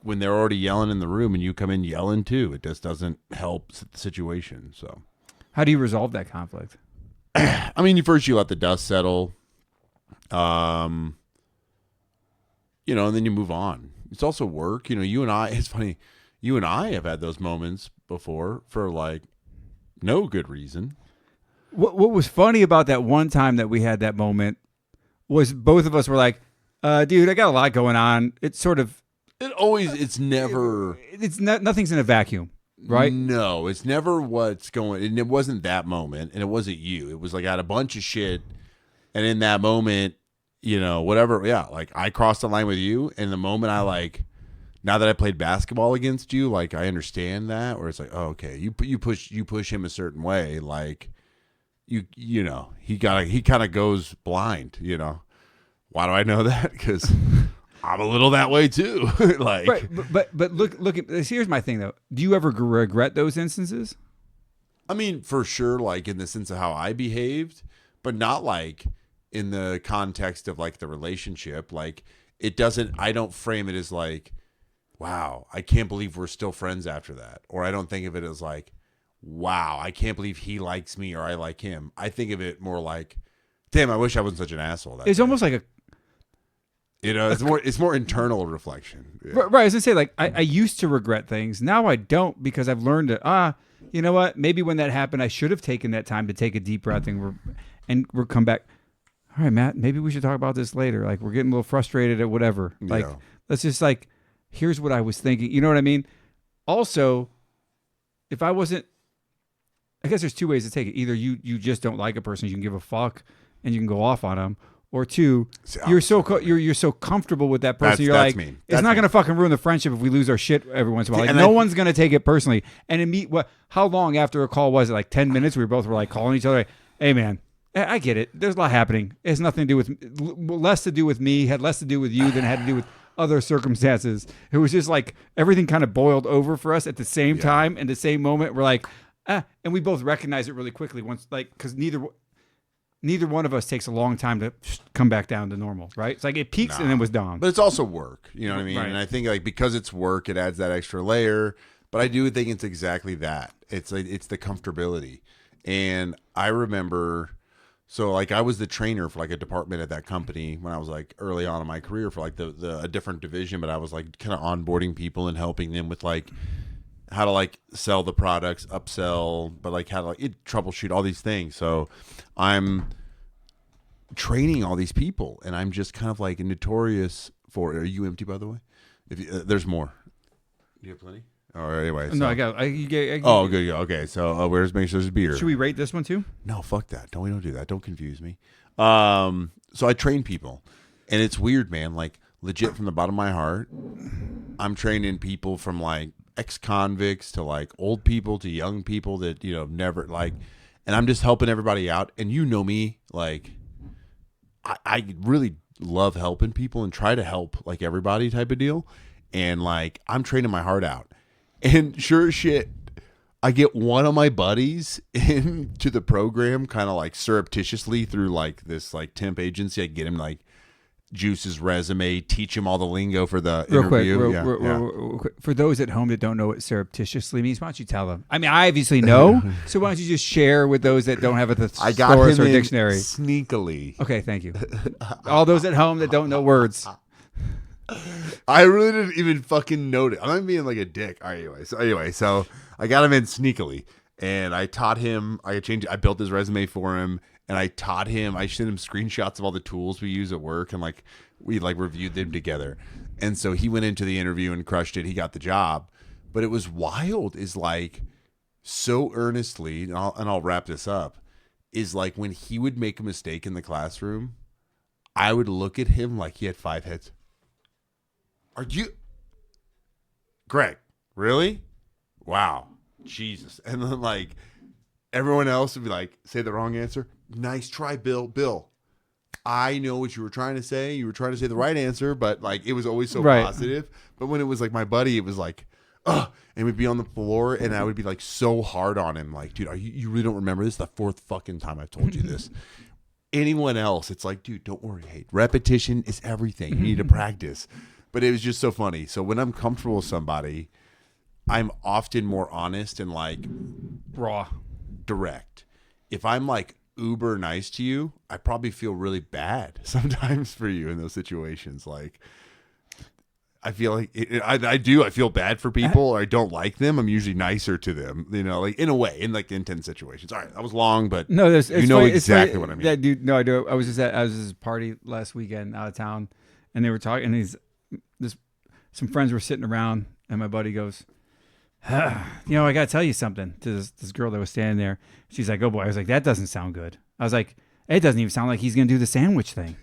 when they're already yelling in the room and you come in yelling too. It just doesn't help the situation. So, How do you resolve that conflict? I mean, you let the dust settle, you know, and then you move on. It's also work. You know, it's funny. You and I have had those moments before for like no good reason. What was funny about that one time that we had that moment was both of us were like, dude, I got a lot going on. It's sort of, It's never. it's not, nothing's in a vacuum, right? No, it's never what's going. And it wasn't that moment, and it wasn't you. It was like I had a bunch of shit, and in that moment, you know, whatever. Yeah, like I crossed the line with you, and the moment I like, now that I played basketball against you, like I understand that. Where it's like, oh, okay, you push him a certain way, like you know, he kind of goes blind. You know, why do I know that? Because I'm a little that way too. Like, Right, but look at this. Here's my thing though. Do you ever regret those instances? I mean, for sure, like in the sense of how I behaved, but not like in the context of like the relationship. Like I don't frame it as like, wow, I can't believe we're still friends after that. Or I don't think of it as like, wow, I can't believe he likes me or I like him. I think of it more like, damn, I wish I wasn't such an asshole. It's almost like a, you know, it's more internal reflection. Yeah. right. I was gonna say, like, I used to regret things. Now I don't, because I've learned that, you know what? Maybe when that happened, I should have taken that time to take a deep breath and we'll come back. All right, Matt, maybe we should talk about this later. Like, we're getting a little frustrated at whatever. Like, Yeah. let's just like, here's what I was thinking. You know what I mean? Also, if I wasn't, I guess there's 2 ways to take it. Either you just don't like a person, you can give a fuck and you can go off on them. Or 2, you're so comfortable with that person. You're that's like, me. it's not going to fucking ruin the friendship if we lose our shit every once in a while. Like, And no one's going to take it personally. And how long after a wall was it? Like 10 minutes? We both were like calling each other. Like, hey man, I get it. There's a lot happening. It has nothing to do with, less to do with me, had less to do with you than it had to do with other circumstances. It was just like everything kind of boiled over for us at the same time in the same moment. We're like, and we both recognize it really quickly once, like, because neither one of us takes a long time to come back down to normal, right? It's like it peaks and then was down. But it's also work, you know what I mean? Right. And I think like because it's work, it adds that extra layer. But I do think it's exactly that. It's like it's the comfortability. And I remember, so like I was the trainer for like a department at that company when I was like early on in my career for like a different division, but I was like kind of onboarding people and helping them with like how to like sell the products, upsell, but like how to like troubleshoot all these things. So I'm training all these people, and I'm just kind of like notorious for. Are you empty, by the way? If you, there's more, do you have plenty? Or anyway, so. No, I got. Oh, good. Yeah, okay. So where's make sure there's beer? Should we rate this one too? No, fuck that. Don't do that. Don't confuse me. So I train people, and it's weird, man. Like legit from the bottom of my heart, I'm training people from like ex-convicts to like old people to young people that never like, and I'm just helping everybody out. And you know me, like I really love helping people and try to help like everybody type of deal. And like I'm training my heart out. And sure as shit, I get one of my buddies into the program kind of like surreptitiously through like this like temp agency. I get him like juice his resume, teach him all the lingo for the interview. Real quick. For those at home that don't know what surreptitiously means, why don't you tell them? I mean, I obviously know, so why don't you just share with those that don't have a thesaurus or dictionary? Sneakily. Okay, thank you. All those at home that don't know words. I really didn't even fucking notice. I'm not being like a dick. All right, anyway, so I got him in sneakily, and I taught him. I built his resume for him, and I taught him. I sent him screenshots of all the tools we use at work, and like we like reviewed them together. And so he went into the interview and crushed it. He got the job, but it was wild. Is like so earnestly, and I'll wrap this up. Is like when he would make a mistake in the classroom, I would look at him like he had 5 heads. Are you, Greg? Really? Wow, Jesus! And then like everyone else would be like, say the wrong answer. Nice try, Bill. Bill, I know what you were trying to say. You were trying to say the right answer, but like it was always so positive. But when it was like my buddy, it was like, and we'd be on the floor, and I would be like so hard on him, like, dude, you really don't remember this? The 4th fucking time I've told you this. Anyone else, it's like, dude, don't worry. Hey, repetition is everything. You need to practice. But it was just so funny. So when I'm comfortable with somebody, I'm often more honest and like raw, direct. If I'm like uber nice to you, I probably feel really bad sometimes for you in those situations. Like I feel like I do. I feel bad for people, or I don't like them. I'm usually nicer to them, like in a way, in like intense situations. All right, that was long, but no, exactly what I mean. That dude, no, I do. I was at this party last weekend out of town, and they were talking. And some friends were sitting around, and my buddy goes, I got to tell you something to this girl that was standing there. She's like, oh boy. I was like, that doesn't sound good. I was like, it doesn't even sound like he's going to do the sandwich thing.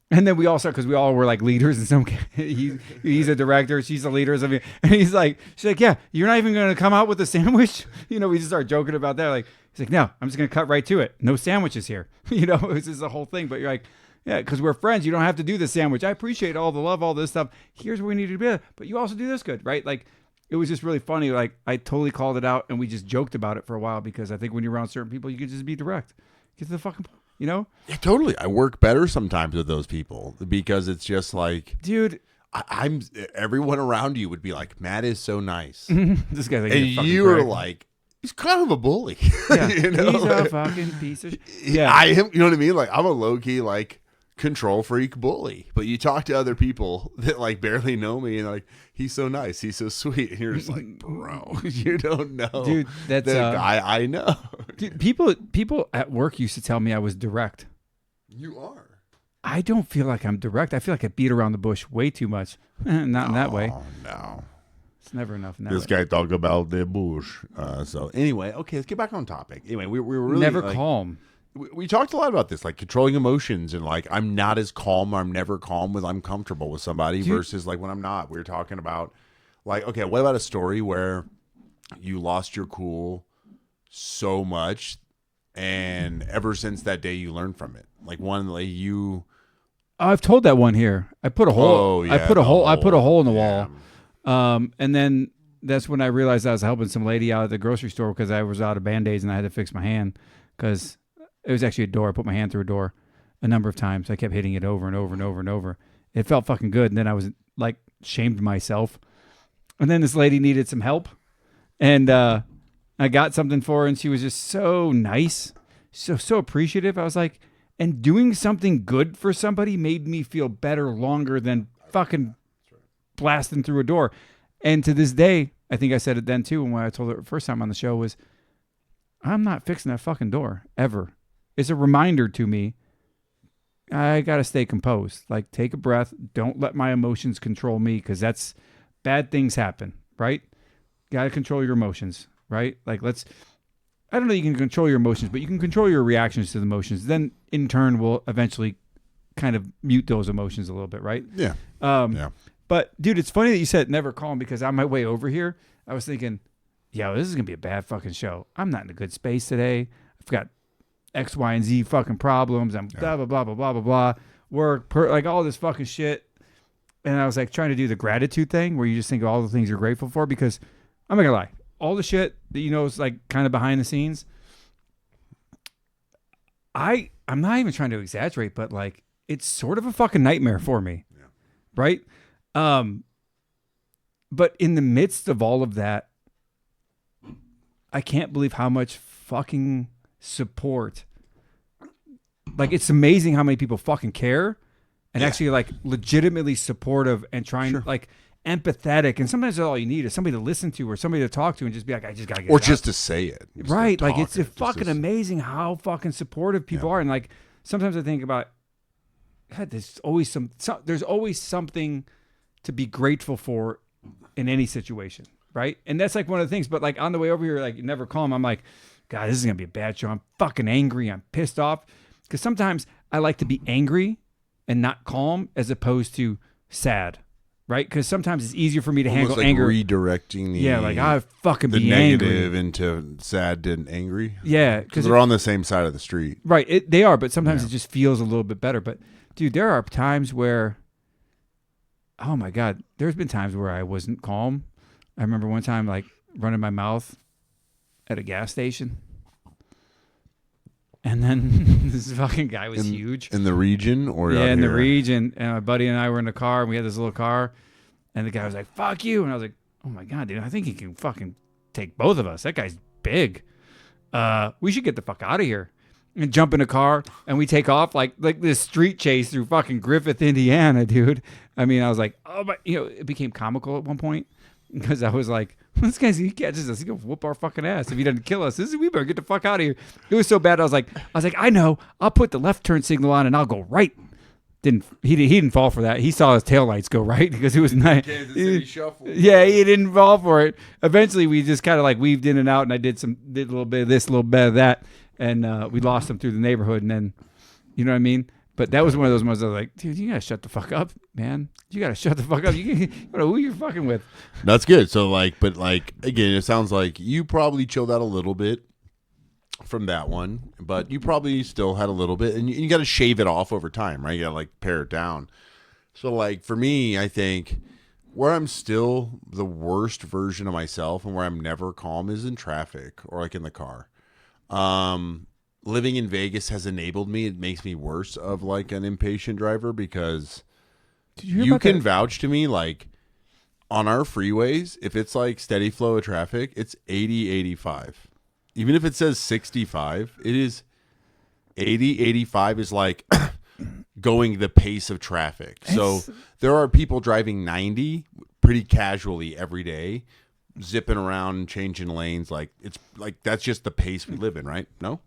And then we all start, because we all were like leaders in some, he's a director, she's a leader or something. And she's like, yeah, you're not even going to come out with a sandwich? We just start joking about that. Like, he's like, no, I'm just going to cut right to it. No sandwiches here. It's just the whole thing. But you're like, yeah, because we're friends. You don't have to do the sandwich. I appreciate all the love, all this stuff. Here's where we need to be. But you also do this good, right? Like, it was just really funny. Like, I totally called it out, and we just joked about it for a while, because I think when you're around certain people, you can just be direct. Get to the fucking point, Yeah, totally. I work better sometimes with those people, because it's just like, dude, I'm everyone around you would be like, Matt is so nice. This guy's like, and you are like, he's kind of a bully. Yeah, he's a fucking piece of shit. Yeah, I am. You know what I mean? Like, I'm a low key like control freak bully, but you talk to other people that like barely know me, and like, he's so nice, he's so sweet, and you're just like, bro, you don't know, dude. That's the guy I know. Dude, people at work used to tell me I was direct. You are. I don't feel like I'm direct. I feel like I beat around the bush way too much. Not in that way. No. It's never enough. This guy talk about the bush. So anyway, okay, let's get back on topic. Anyway, we were really never like, calm. We talked a lot about this, like controlling emotions, and like I'm not as calm, or I'm never calm when I'm comfortable with somebody, versus like when I'm not. We were talking about like, okay, what about a story where you lost your cool so much, and ever since that day you learned from it? Like one, like you. I've told that one here. I put a hole. I put a hole in the wall. And then that's when I realized I was helping some lady out at the grocery store, because I was out of Band-Aids and I had to fix my hand, because it was actually a door. I put my hand through a door a number of times. I kept hitting it over and over and over and over. It felt fucking good. And then I was like shamed myself. And then this lady needed some help. And I got something for her, and she was just so nice, so appreciative. I was like, and doing something good for somebody made me feel better longer than fucking blasting through a door. And to this day, I think I said it then too, when I told her the first time on the show was, I'm not fixing that fucking door ever. It's a reminder to me, I got to stay composed. Like, take a breath. Don't let my emotions control me, because that's bad things happen, right? Got to control your emotions, right? Like, I don't know, you can control your emotions, but you can control your reactions to the emotions. Then, in turn, will eventually kind of mute those emotions a little bit, right? Yeah. Yeah. But, dude, it's funny that you said never calm, because on my way over here, I was thinking, yo, this is going to be a bad fucking show. I'm not in a good space today. I've got X, Y, and Z fucking problems. I'm blah, blah, blah, blah, blah, blah, blah. Work, like all this fucking shit. And I was like trying to do the gratitude thing where you just think of all the things you're grateful for, because I'm not going to lie. All the shit that you know is like kind of behind the scenes. I'm not even trying to exaggerate, but like it's sort of a fucking nightmare for me. Yeah. Right? But in the midst of all of that, I can't believe how much fucking support. Like, it's amazing how many people fucking care and actually like legitimately supportive and trying like empathetic. And sometimes all you need is somebody to listen to or somebody to talk to and just be like, I just gotta get or it just out. to say it. Right. Like, it's fucking amazing how fucking supportive people are. And like, sometimes I think about, God, there's always there's always something to be grateful for in any situation. Right. And that's like one of the things, but like on the way over here, like never calm. I'm like, God, this is going to be a bad show. I'm fucking angry. I'm pissed off. Because sometimes I like to be angry and not calm as opposed to sad. Right? Because sometimes it's easier for me to handle like anger. Redirecting the like I fucking the be negative angry. into sad and angry. Yeah. Because they're on the same side of the street. Right. They are, but sometimes it just feels a little bit better. But dude, there are times where, oh my God, there's been times where I wasn't calm. I remember one time like running my mouth at a gas station. And then this fucking guy was huge. In the region or yeah, out in the here? region. And my buddy and I were in the car, and we had this little car. And the guy was like, fuck you. And I was like, oh my God, dude, I think he can fucking take both of us. That guy's big. We should get the fuck out of here. And jump in a car, and we take off like this street chase through fucking Griffith, Indiana, dude. I mean, I was like, oh my, it became comical at one point because I was like, this guy's, he catches us, he's gonna whoop our fucking ass if he doesn't kill us. We better get the fuck out of here. It was so bad. I was like, I know. I'll put the left turn signal on and I'll go right. He didn't fall for that. He saw his taillights go right because it was nice. Kansas City Shuffle. Yeah, he didn't fall for it. Eventually, we just kind of like weaved in and out, and I did a little bit of this, a little bit of that, and we lost him through the neighborhood. And then, you know what I mean? But that was one of those ones I was like, dude, you gotta shut the fuck up, man. You gotta shut the fuck up. You don't know who you're fucking with. That's good. So but again, it sounds like you probably chilled out a little bit from that one, but you probably still had a little bit, and you got to shave it off over time, right? You got to like pare it down. So like for me, I think where I'm still the worst version of myself and where I'm never calm is in traffic or like in the car. Living in Vegas has enabled me. It makes me worse of like an impatient driver because you can vouch to me like on our freeways, if it's like steady flow of traffic, it's 80, 85. Even if it says 65, it is 80, 85 is like going the pace of traffic. So there are people driving 90 pretty casually every day, zipping around, changing lanes. Like it's like that's just the pace we live in, right? No?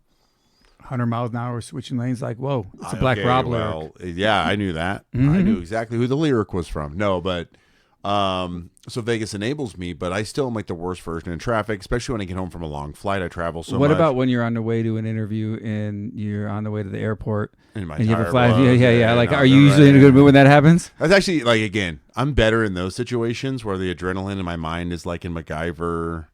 100 miles an hour switching lanes, like, whoa, it's a Black Rob lyric. Well, yeah, I knew that. Mm-hmm. I knew exactly who the lyric was from. No, but so Vegas enables me, but I still am like the worst version in traffic, especially when I get home from a long flight. I travel so much. What about when you're on the way to an interview and you're on the way to the airport in my and you have a tire flash? blows, Yeah. Like, no, are you usually in a good mood when that happens? That's actually like, again, I'm better in those situations where the adrenaline in my mind is like in MacGyver.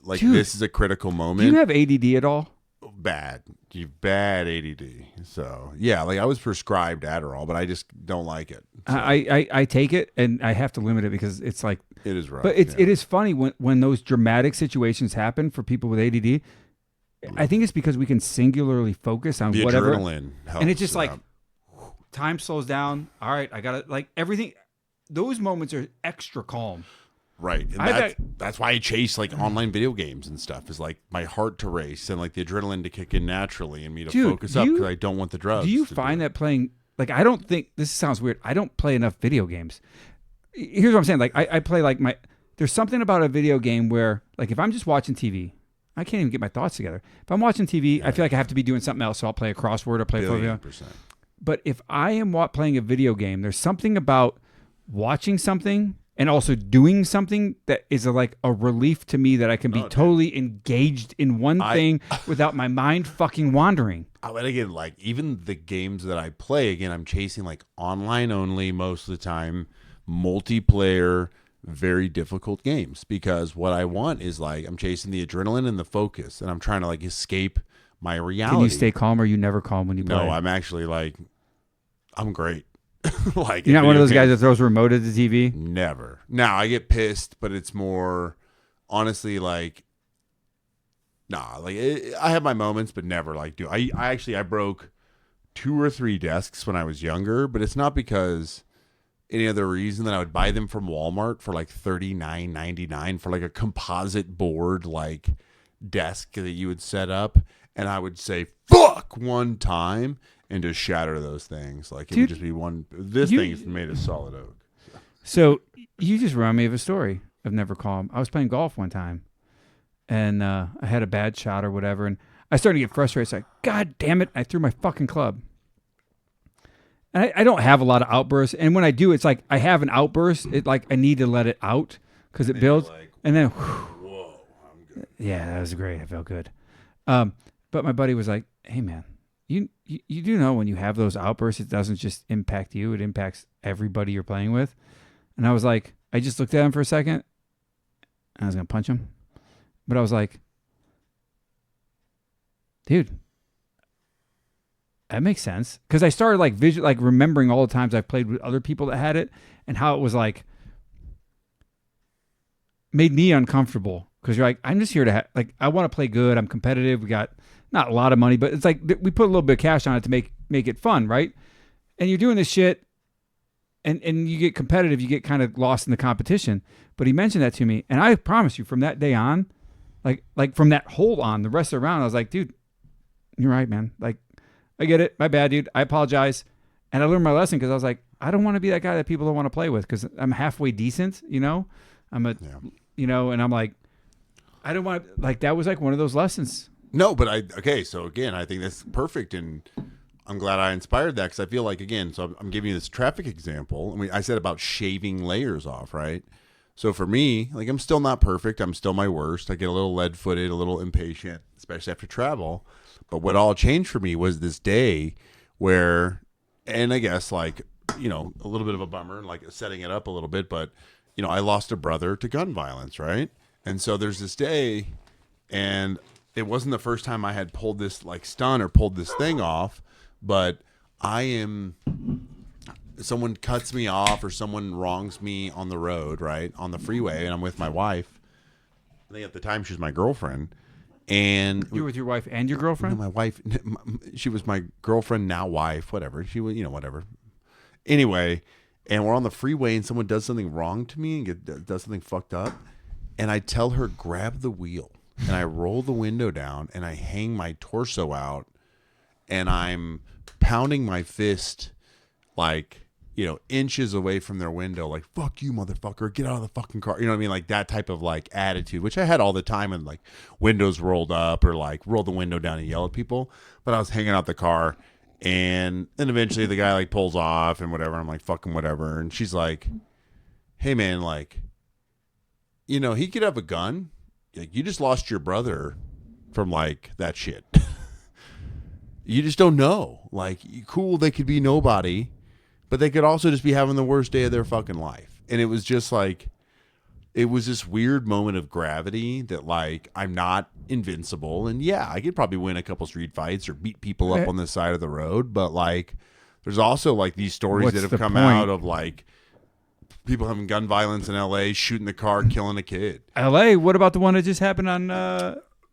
Like, dude, this is a critical moment. Do you have ADD at all? Bad. You bad ADD. So yeah, like I was prescribed Adderall, but I just don't like it. So. I take it and I have to limit it because it's like it is rough. But it is funny when those dramatic situations happen for people with ADD. I think it's because we can singularly focus on the whatever, adrenaline helps, and it's just like time slows down. All right, I gotta like everything. Those moments are extra calm. Right. And that's why I chase like online video games and stuff, is like my heart to race and like the adrenaline to kick in naturally and me to focus up because I don't want the drugs. Do you find that playing, like, I don't think, this sounds weird, I don't play enough video games. Here's what I'm saying. Like, I play like there's something about a video game where, like, if I'm just watching TV, I can't even get my thoughts together. If I'm watching TV, I feel like I have to be doing something else, so I'll play a crossword or play a video. But if I am playing a video game, there's something about watching something and also doing something that is like a relief to me that I can be totally engaged in one thing without my mind fucking wandering. But again, like even the games that I play, again, I'm chasing like online only most of the time, multiplayer, very difficult games, because what I want is like I'm chasing the adrenaline and the focus, and I'm trying to like escape my reality. Can you stay calm, or you never calm when you play? No, I'm actually like, I'm great. Like you're not one of those guys that throws a remote at the TV? Never. Now I get pissed, but it's more honestly like, nah, like I have my moments, but never like do I broke 2 or 3 desks when I was younger, but it's not because any other reason than I would buy them from Walmart for like $39.99 for like a composite board like desk that you would set up, and I would say fuck one time and just shatter those things. Like it would just be one. This thing is made of solid oak. So you just remind me of a story of Never Calm. I was playing golf one time, and I had a bad shot or whatever, and I started to get frustrated. It's like, God damn it! I threw my fucking club. And I don't have a lot of outbursts, and when I do, it's like I have an outburst. It like I need to let it out because it builds, like, and then whoa, I'm good. Yeah, that was great. I felt good. But my buddy was like, "Hey, man, you do know when you have those outbursts, it doesn't just impact you; it impacts everybody you're playing with." And I was like, I just looked at him for a second, and I was gonna punch him, but I was like, dude, that makes sense. Because I started like remembering all the times I've played with other people that had it and how it was like made me uncomfortable. Because you're like, I'm just here to I want to play good. I'm competitive. We got not a lot of money, but it's like we put a little bit of cash on it to make it fun, right? And you're doing this shit, and you get competitive. You get kind of lost in the competition. But he mentioned that to me, and I promise you, from that day on, like from that hole on, the rest of the round, I was like, dude, you're right, man. Like, I get it. My bad, dude. I apologize. And I learned my lesson because I was like, I don't want to be that guy that people don't want to play with because I'm halfway decent, you know? You know, and I'm like, I don't want to, like, that was like one of those lessons. No, but so again, I think that's perfect. And I'm glad I inspired that because I feel like, again, so I'm giving you this traffic example. I mean, I said about shaving layers off, right? So for me, like, I'm still not perfect. I'm still my worst. I get a little lead-footed, a little impatient, especially after travel. But what all changed for me was this day where, and I guess like, you know, a little bit of a bummer and like setting it up a little bit, but, you know, I lost a brother to gun violence, right? And so there's this day, and it wasn't the first time I had pulled this like stunt or pulled this thing off, but someone cuts me off or someone wrongs me on the road, right? On the freeway, and I'm with my wife. I think at the time she was my girlfriend. And you were with your wife and your girlfriend? My wife, she was my girlfriend, now wife, whatever. She was, you know, whatever. Anyway, and we're on the freeway and someone does something wrong to me and does something fucked up. And I tell her, grab the wheel. And I roll the window down and I hang my torso out and I'm pounding my fist like, you know, inches away from their window, like, fuck you, motherfucker, get out of the fucking car. You know what I mean? Like that type of like attitude, which I had all the time, and like windows rolled up or like roll the window down and yell at people. But I was hanging out the car, and then eventually the guy like pulls off and whatever. I'm like, fucking whatever. And she's like, hey man, like, you know, he could have a gun. Like, you just lost your brother from like that shit. You just don't know. Like, cool, they could be nobody, but they could also just be having the worst day of their fucking life. And it was just like, it was this weird moment of gravity that like, I'm not invincible. And yeah, I could probably win a couple street fights or beat people up on the side of the road. But like, there's also like these stories that have come out of like people having gun violence in LA, shooting the car, killing a kid. LA? What about the one that just happened on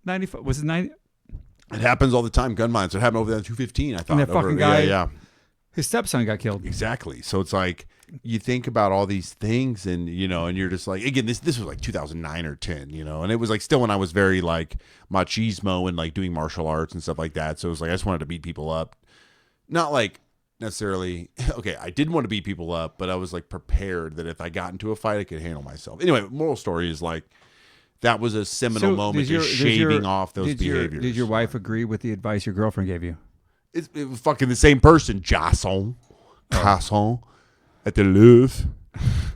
95? Was it 90? It happens all the time, gun violence. It happened over there on 215, I thought. And that fucking guy. Yeah. His stepson got killed. Exactly. So it's like you think about all these things, and and you're just like, again, this was like 2009 or 10, and it was like still when I was very like machismo and like doing martial arts and stuff like that. So it was like I just wanted to beat people up, not like necessarily. Okay, I did want to beat people up, but I was like prepared that if I got into a fight, I could handle myself. Anyway, moral story is like that was a seminal moment to shaving off those behaviors. Did your wife agree with the advice your girlfriend gave you? It was fucking the same person, Jasson. At the Louvre.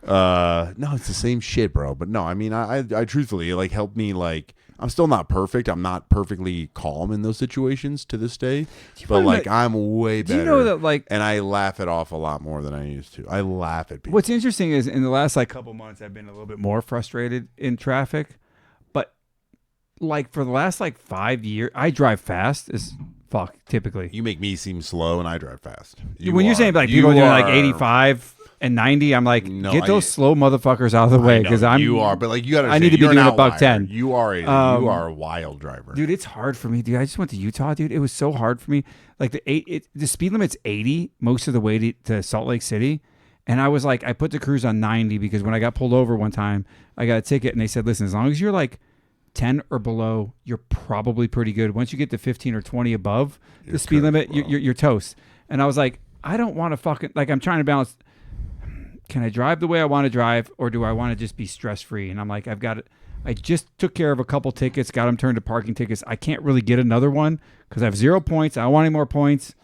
No, it's the same shit, bro. But no, I mean, I truthfully, like, helped me, like, I'm still not perfect. I'm not perfectly calm in those situations to this day. But, like, I'm way better. Do you know that, like... And I laugh it off a lot more than I used to. I laugh at people. What's interesting is in the last, like, couple months, I've been a little bit more frustrated in traffic. But, like, for the last, like, 5 years, I drive fast as fuck, typically. You make me seem slow and I drive fast. When you're saying, like, people doing, like, 85... and 90, I'm like, get those slow motherfuckers out of the way because you are, but like you gotta. I need to be doing $110. You are a wild driver, dude. It's hard for me, dude. I just went to Utah, dude. It was so hard for me. Like the speed limit's 80 most of the way to Salt Lake City, and I was like, I put the cruise on 90 because when I got pulled over one time, I got a ticket and they said, listen, as long as you're like 10 or below, you're probably pretty good. Once you get to 15 or 20 above the speed limit, you're toast. And I was like, I don't want to fucking like. I'm trying to balance. Can I drive the way I want to drive, or do I want to just be stress-free? And I'm like, I just took care of a couple tickets, got them turned to parking tickets. I can't really get another one because I have 0 points. I don't want any more points.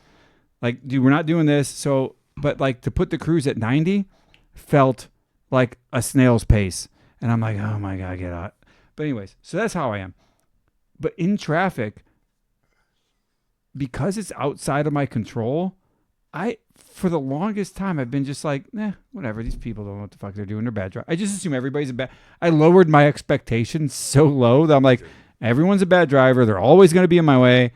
Like, dude, we're not doing this. So, but like to put the cruise at 90 felt like a snail's pace. And I'm like, oh my God, get out. But anyways, so that's how I am. But in traffic, because it's outside of my control, for the longest time, I've been just like, whatever. These people don't know what the fuck they're doing. They're bad drivers. I just assume everybody's a bad. I lowered my expectations so low that I'm like, everyone's a bad driver. They're always going to be in my way.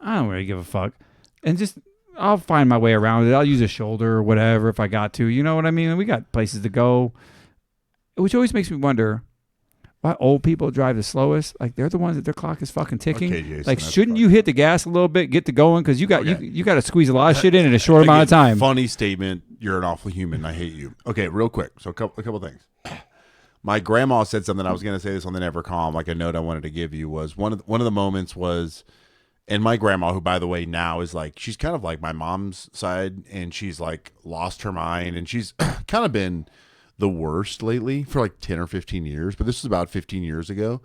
I don't really give a fuck. And just, I'll find my way around it. I'll use a shoulder or whatever if I got to. You know what I mean? And we got places to go, which always makes me wonder why old people drive the slowest. Like, they're the ones that their clock is fucking ticking. Okay, Jason, like, shouldn't you hit the gas a little bit, get to going? Because you got to squeeze a lot of shit in a short amount of time. Funny statement. You're an awful human. I hate you. Okay, real quick. So a couple things. My grandma said something. I was going to say this on the Never Calm. Like, a note I wanted to give you was one of the moments was, and my grandma, who by the way now is like, she's kind of like my mom's side, and she's like lost her mind, and she's kind of been the worst lately for like 10 or 15 years, but this was about 15 years ago.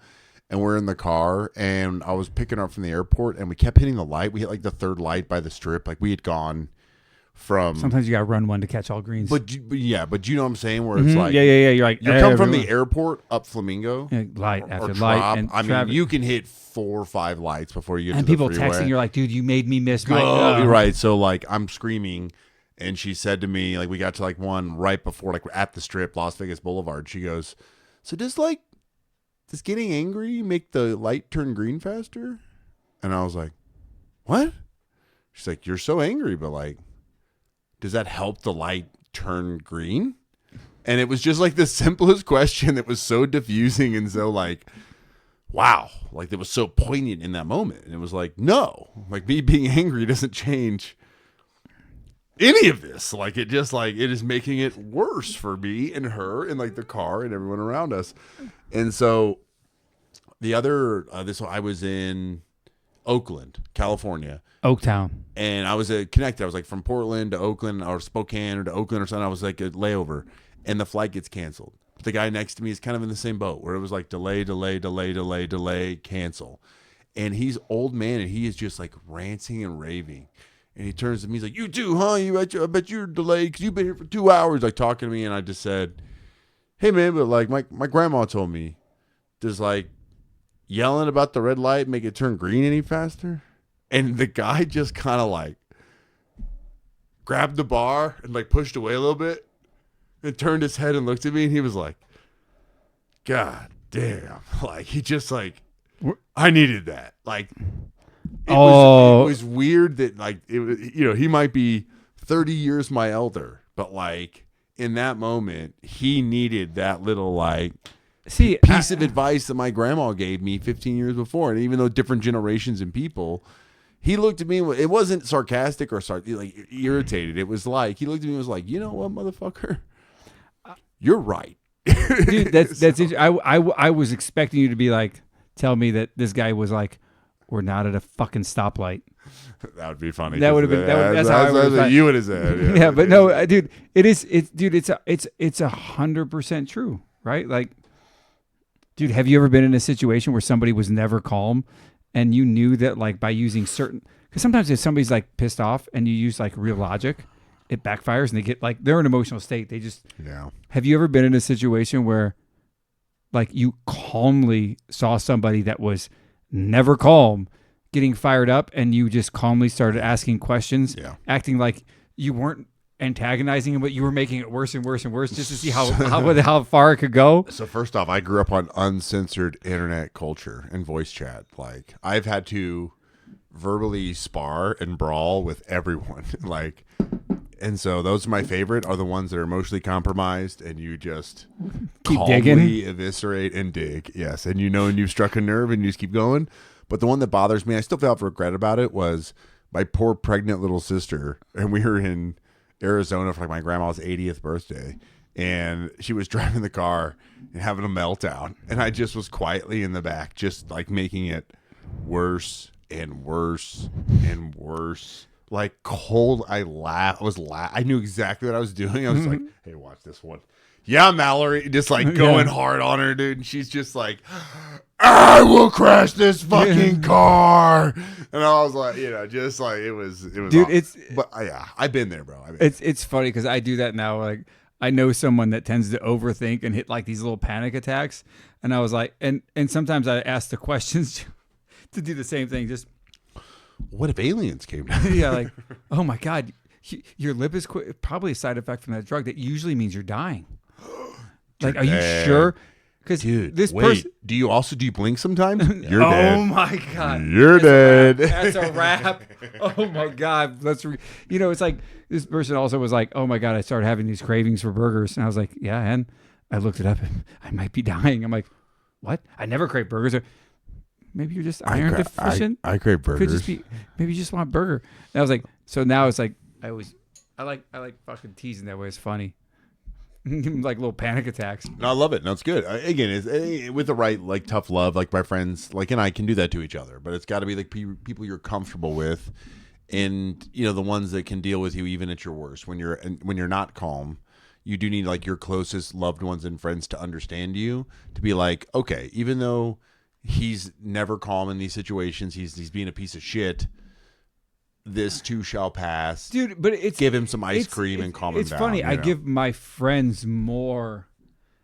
And we're in the car, and I was picking her up from the airport, and we kept hitting the light. We hit like the third light by the strip. Like, we had gone from. Sometimes you got to run one to catch all greens. But you know what I'm saying? Where it's like, yeah. You're like, you come from the airport up Flamingo, light after or light. Trop. And I mean, you can hit 4 or 5 lights before you get and to the people freeway. texting, you're like, dude, you made me miss my. You're right. So like, I'm screaming. And she said to me, like, we got to like one right before, like, we're at the strip, Las Vegas Boulevard. She goes, so does getting angry make the light turn green faster? And I was like, what? She's like, you're so angry, but like, does that help the light turn green? And it was just like the simplest question that was so diffusing and so like, wow, like it was so poignant in that moment. And it was like, no, like me being angry doesn't change any of this. Like, it just like, it is making it worse for me and her and like the car and everyone around us. And so the other, I was in Oakland, California. Oaktown. And I was connected. I was like from Portland to Oakland or Spokane or to Oakland or something. I was like a layover, and the flight gets canceled. But the guy next to me is kind of in the same boat where it was like delay, cancel. And he's old man, and he is just like ranting and raving. And he turns to me, he's like, you too, huh? I bet you're delayed because you've been here for 2 hours, like talking to me. And I just said, hey, man, but like my grandma told me, does like yelling about the red light make it turn green any faster? And the guy just kind of like grabbed the bar and like pushed away a little bit and turned his head and looked at me. And he was like, God damn. Like, he just like, I needed that. Like, it was weird that like it was, he might be 30 years my elder, but like in that moment he needed that little like piece of advice that my grandma gave me 15 years before. And even though different generations and people, He looked at me. It wasn't sarcastic or like irritated. It was like he looked at me and was like, you know what, motherfucker, you're right. Dude, that's interesting. I was expecting you to be like, tell me that this guy was like, we're not at a fucking stoplight. That would be funny. That would have been. That's how I would have what you would have said. Yeah, but no, dude, it's 100% true, right? Like, dude, have you ever been in a situation where somebody was never calm, and you knew that like by using certain? Because sometimes if somebody's like pissed off and you use like real logic, it backfires and they get like they're in an emotional state. They just Have you ever been in a situation where like you calmly saw somebody that was never calm getting fired up and you just calmly started asking questions, acting like you weren't antagonizing him, but you were making it worse and worse and worse just to see how far it could go? So first off, I grew up on uncensored internet culture and voice chat. Like I've had to verbally spar and brawl with everyone. Like, and so those are my favorite are the ones that are emotionally compromised and you just keep calmly digging, eviscerate and dig. Yes. And and you've struck a nerve and you just keep going. But the one that bothers me, I still felt regret about it, was my poor pregnant little sister. And we were in Arizona for like my grandma's 80th birthday. And she was driving the car and having a meltdown. And I just was quietly in the back, just like making it worse and worse and worse. Like cold, I knew exactly what I was doing. I was like, hey, watch this one. Yeah, Mallory, just like going hard on her, dude. And she's just like, I will crash this fucking car. And I was like, just like it was. Dude, awesome. But yeah, I've been there, bro. It's funny because I do that now. Like I know someone that tends to overthink and hit like these little panic attacks. And I was like, and sometimes I ask the questions to do the same thing. Just what if aliens came down? Yeah, like, oh my God, your lip is probably a side effect from that drug that usually means you're dying. Like, are you sure? Because this person. Do you blink sometimes? You're dead. Oh my God, you're dead. That's a wrap. Oh my God, it's like this person also was like, oh my God, I started having these cravings for burgers, and I was like, yeah, and I looked it up, and I might be dying. I'm like, what? I never crave burgers. Maybe you're just iron deficient. I crave burgers. Could just be. Maybe you just want a burger. And I was like, so now it's like I like fucking teasing that way. It's funny. Like little panic attacks. No, I love it. No, it's good. Again, it's with the right like tough love. Like my friends, like and I can do that to each other, but it's got to be like people you're comfortable with, and the ones that can deal with you even at your worst. When you're not calm, you do need like your closest loved ones and friends to understand you. To be like, okay, even though he's never calm in these situations, he's being a piece of shit. This too shall pass, dude. But give him some ice cream and calm him down. It's funny. I give my friends more.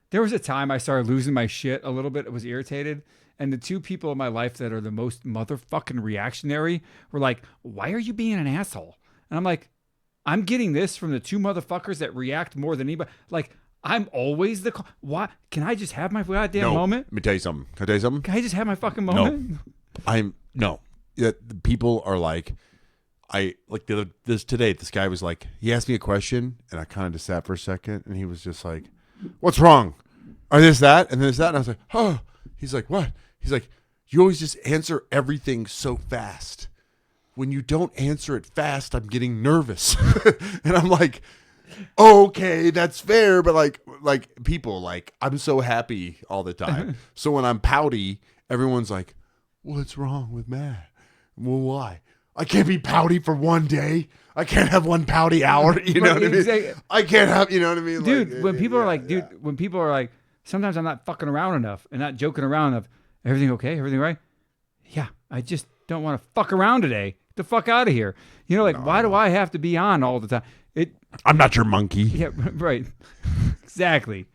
There was a time I started losing my shit a little bit. I was irritated, and the two people in my life that are the most motherfucking reactionary were like, "Why are you being an asshole?" And I'm like, "I'm getting this from the two motherfuckers that react more than anybody." Like, I'm always why? Can I just have my goddamn moment? Let me tell you something. Can I tell you something? Can I just have my fucking moment? No. People are like. Today, this guy was like, he asked me a question, and I kind of just sat for a second, and he was just like, what's wrong? Or this, that, and this, that. And I was like, oh. He's like, what? He's like, you always just answer everything so fast. When you don't answer it fast, I'm getting nervous. And I'm like, okay, that's fair. But like people, like, I'm so happy all the time. So when I'm pouty, everyone's like, what's wrong with Matt? Well, why? I can't be pouty for one day. I can't have one pouty hour. You know what I mean? I can't have, you know what I mean? Dude, like, when people are like, when people are like, sometimes I'm not fucking around enough and not joking around enough. Everything okay? Everything right? Yeah, I just don't want to fuck around today. Get the fuck out of here. Why do I have to be on all the time? I'm not your monkey. Yeah, right. Exactly.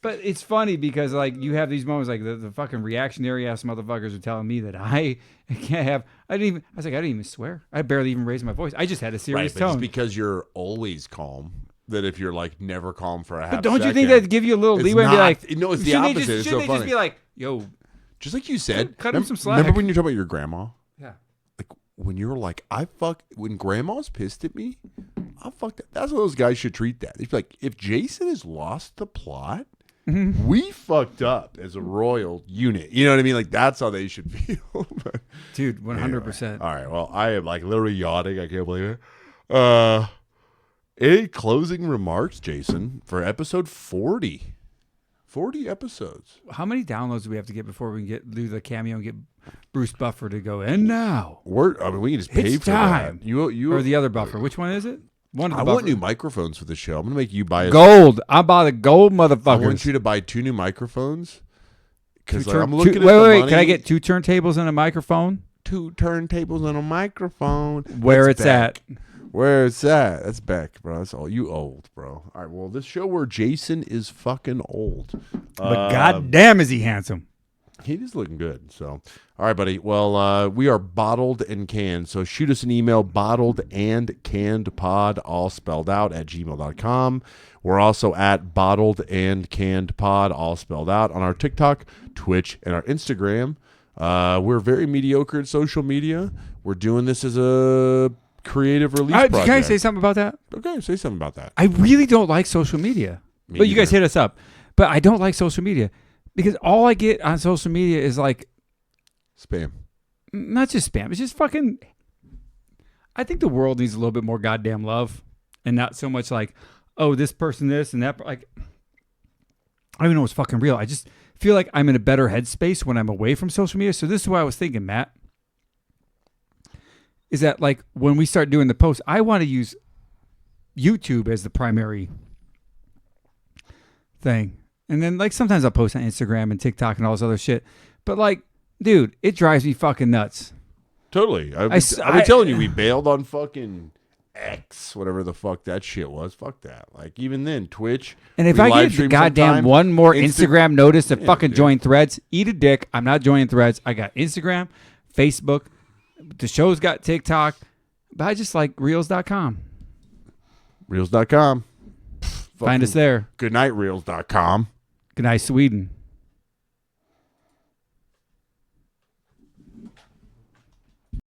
But it's funny because like you have these moments like the fucking reactionary ass motherfuckers are telling me that I can't have. I didn't even swear. I barely even raised my voice. I just had a serious tone. It's because you're always calm. That if you're like never calm for a half. But don't second, you think that'd give you a little leeway and be like, no, it's the opposite. It's so funny. Just be like, yo, just like you said, cut him some slack. Remember when you're talking about your grandma? Yeah. Like when you're like, when grandma's pissed at me, I fuck that. That's how those guys should treat that. They'd be like, if Jason has lost the plot, We fucked up as a royal unit. You know what I mean? Like, that's how they should feel. Dude, 100%. All right. Well, I am like literally yawning. I can't believe it. Any closing remarks, Jason, for episode 40? 40 episodes. How many downloads do we have to get before we can do the cameo and get Bruce Buffer to go? And now, We can just pay it's for time. that. You Or the other Buffer. Which one is it? One of the I want Buffer. new microphones for the show. I'm gonna make you buy Gold. I buy the gold, I motherfuckers. want you to buy 2 new microphones. Because Two turn- I'm looking two- at wait, the wait, money. Can I get 2 turntables and a microphone? 2 turntables and a microphone? Where That's it's back. at. Where it's at. That's back, bro. That's all. You old, bro. All right. Well, this show where Jason is fucking old. But goddamn, is he handsome? He is looking good. So, all right, buddy. Well, we are bottled and canned. So shoot us an email, bottledandcannedpod, all spelled out, at gmail.com. We're also at bottledandcannedpod, all spelled out, on our TikTok, Twitch, and our Instagram. We're very mediocre at social media. We're doing this as a creative release project. Can I say something about that? Okay, say something about that. I really don't like social media. Me But you guys neither. hit us up. But I don't like social media because all I get on social media is like, Spam. not just spam. It's just fucking. I think the world needs a little bit more goddamn love and not so much like, oh, this person, this and that. Like, I don't even know what's fucking real. I just feel like I'm in a better headspace when I'm away from social media. So this is what I was thinking, Matt. Is that like when we start doing the posts, I want to use YouTube as the primary thing. And then like sometimes I'll post on Instagram and TikTok and all this other shit. But like, dude, it drives me fucking nuts. Totally. I've I- been telling you, we bailed on fucking X, whatever the fuck that shit was. Fuck that. Like, even then, Twitch. And if we I live get stream goddamn sometime. one more Insta- Instagram notice to Yeah, fucking dude. join Threads, eat a dick. I'm not joining Threads. I got Instagram, Facebook. The show's got TikTok. But I just like Reels.com. Reels.com. Find us there. Goodnightreels.com. Good night, Sweden.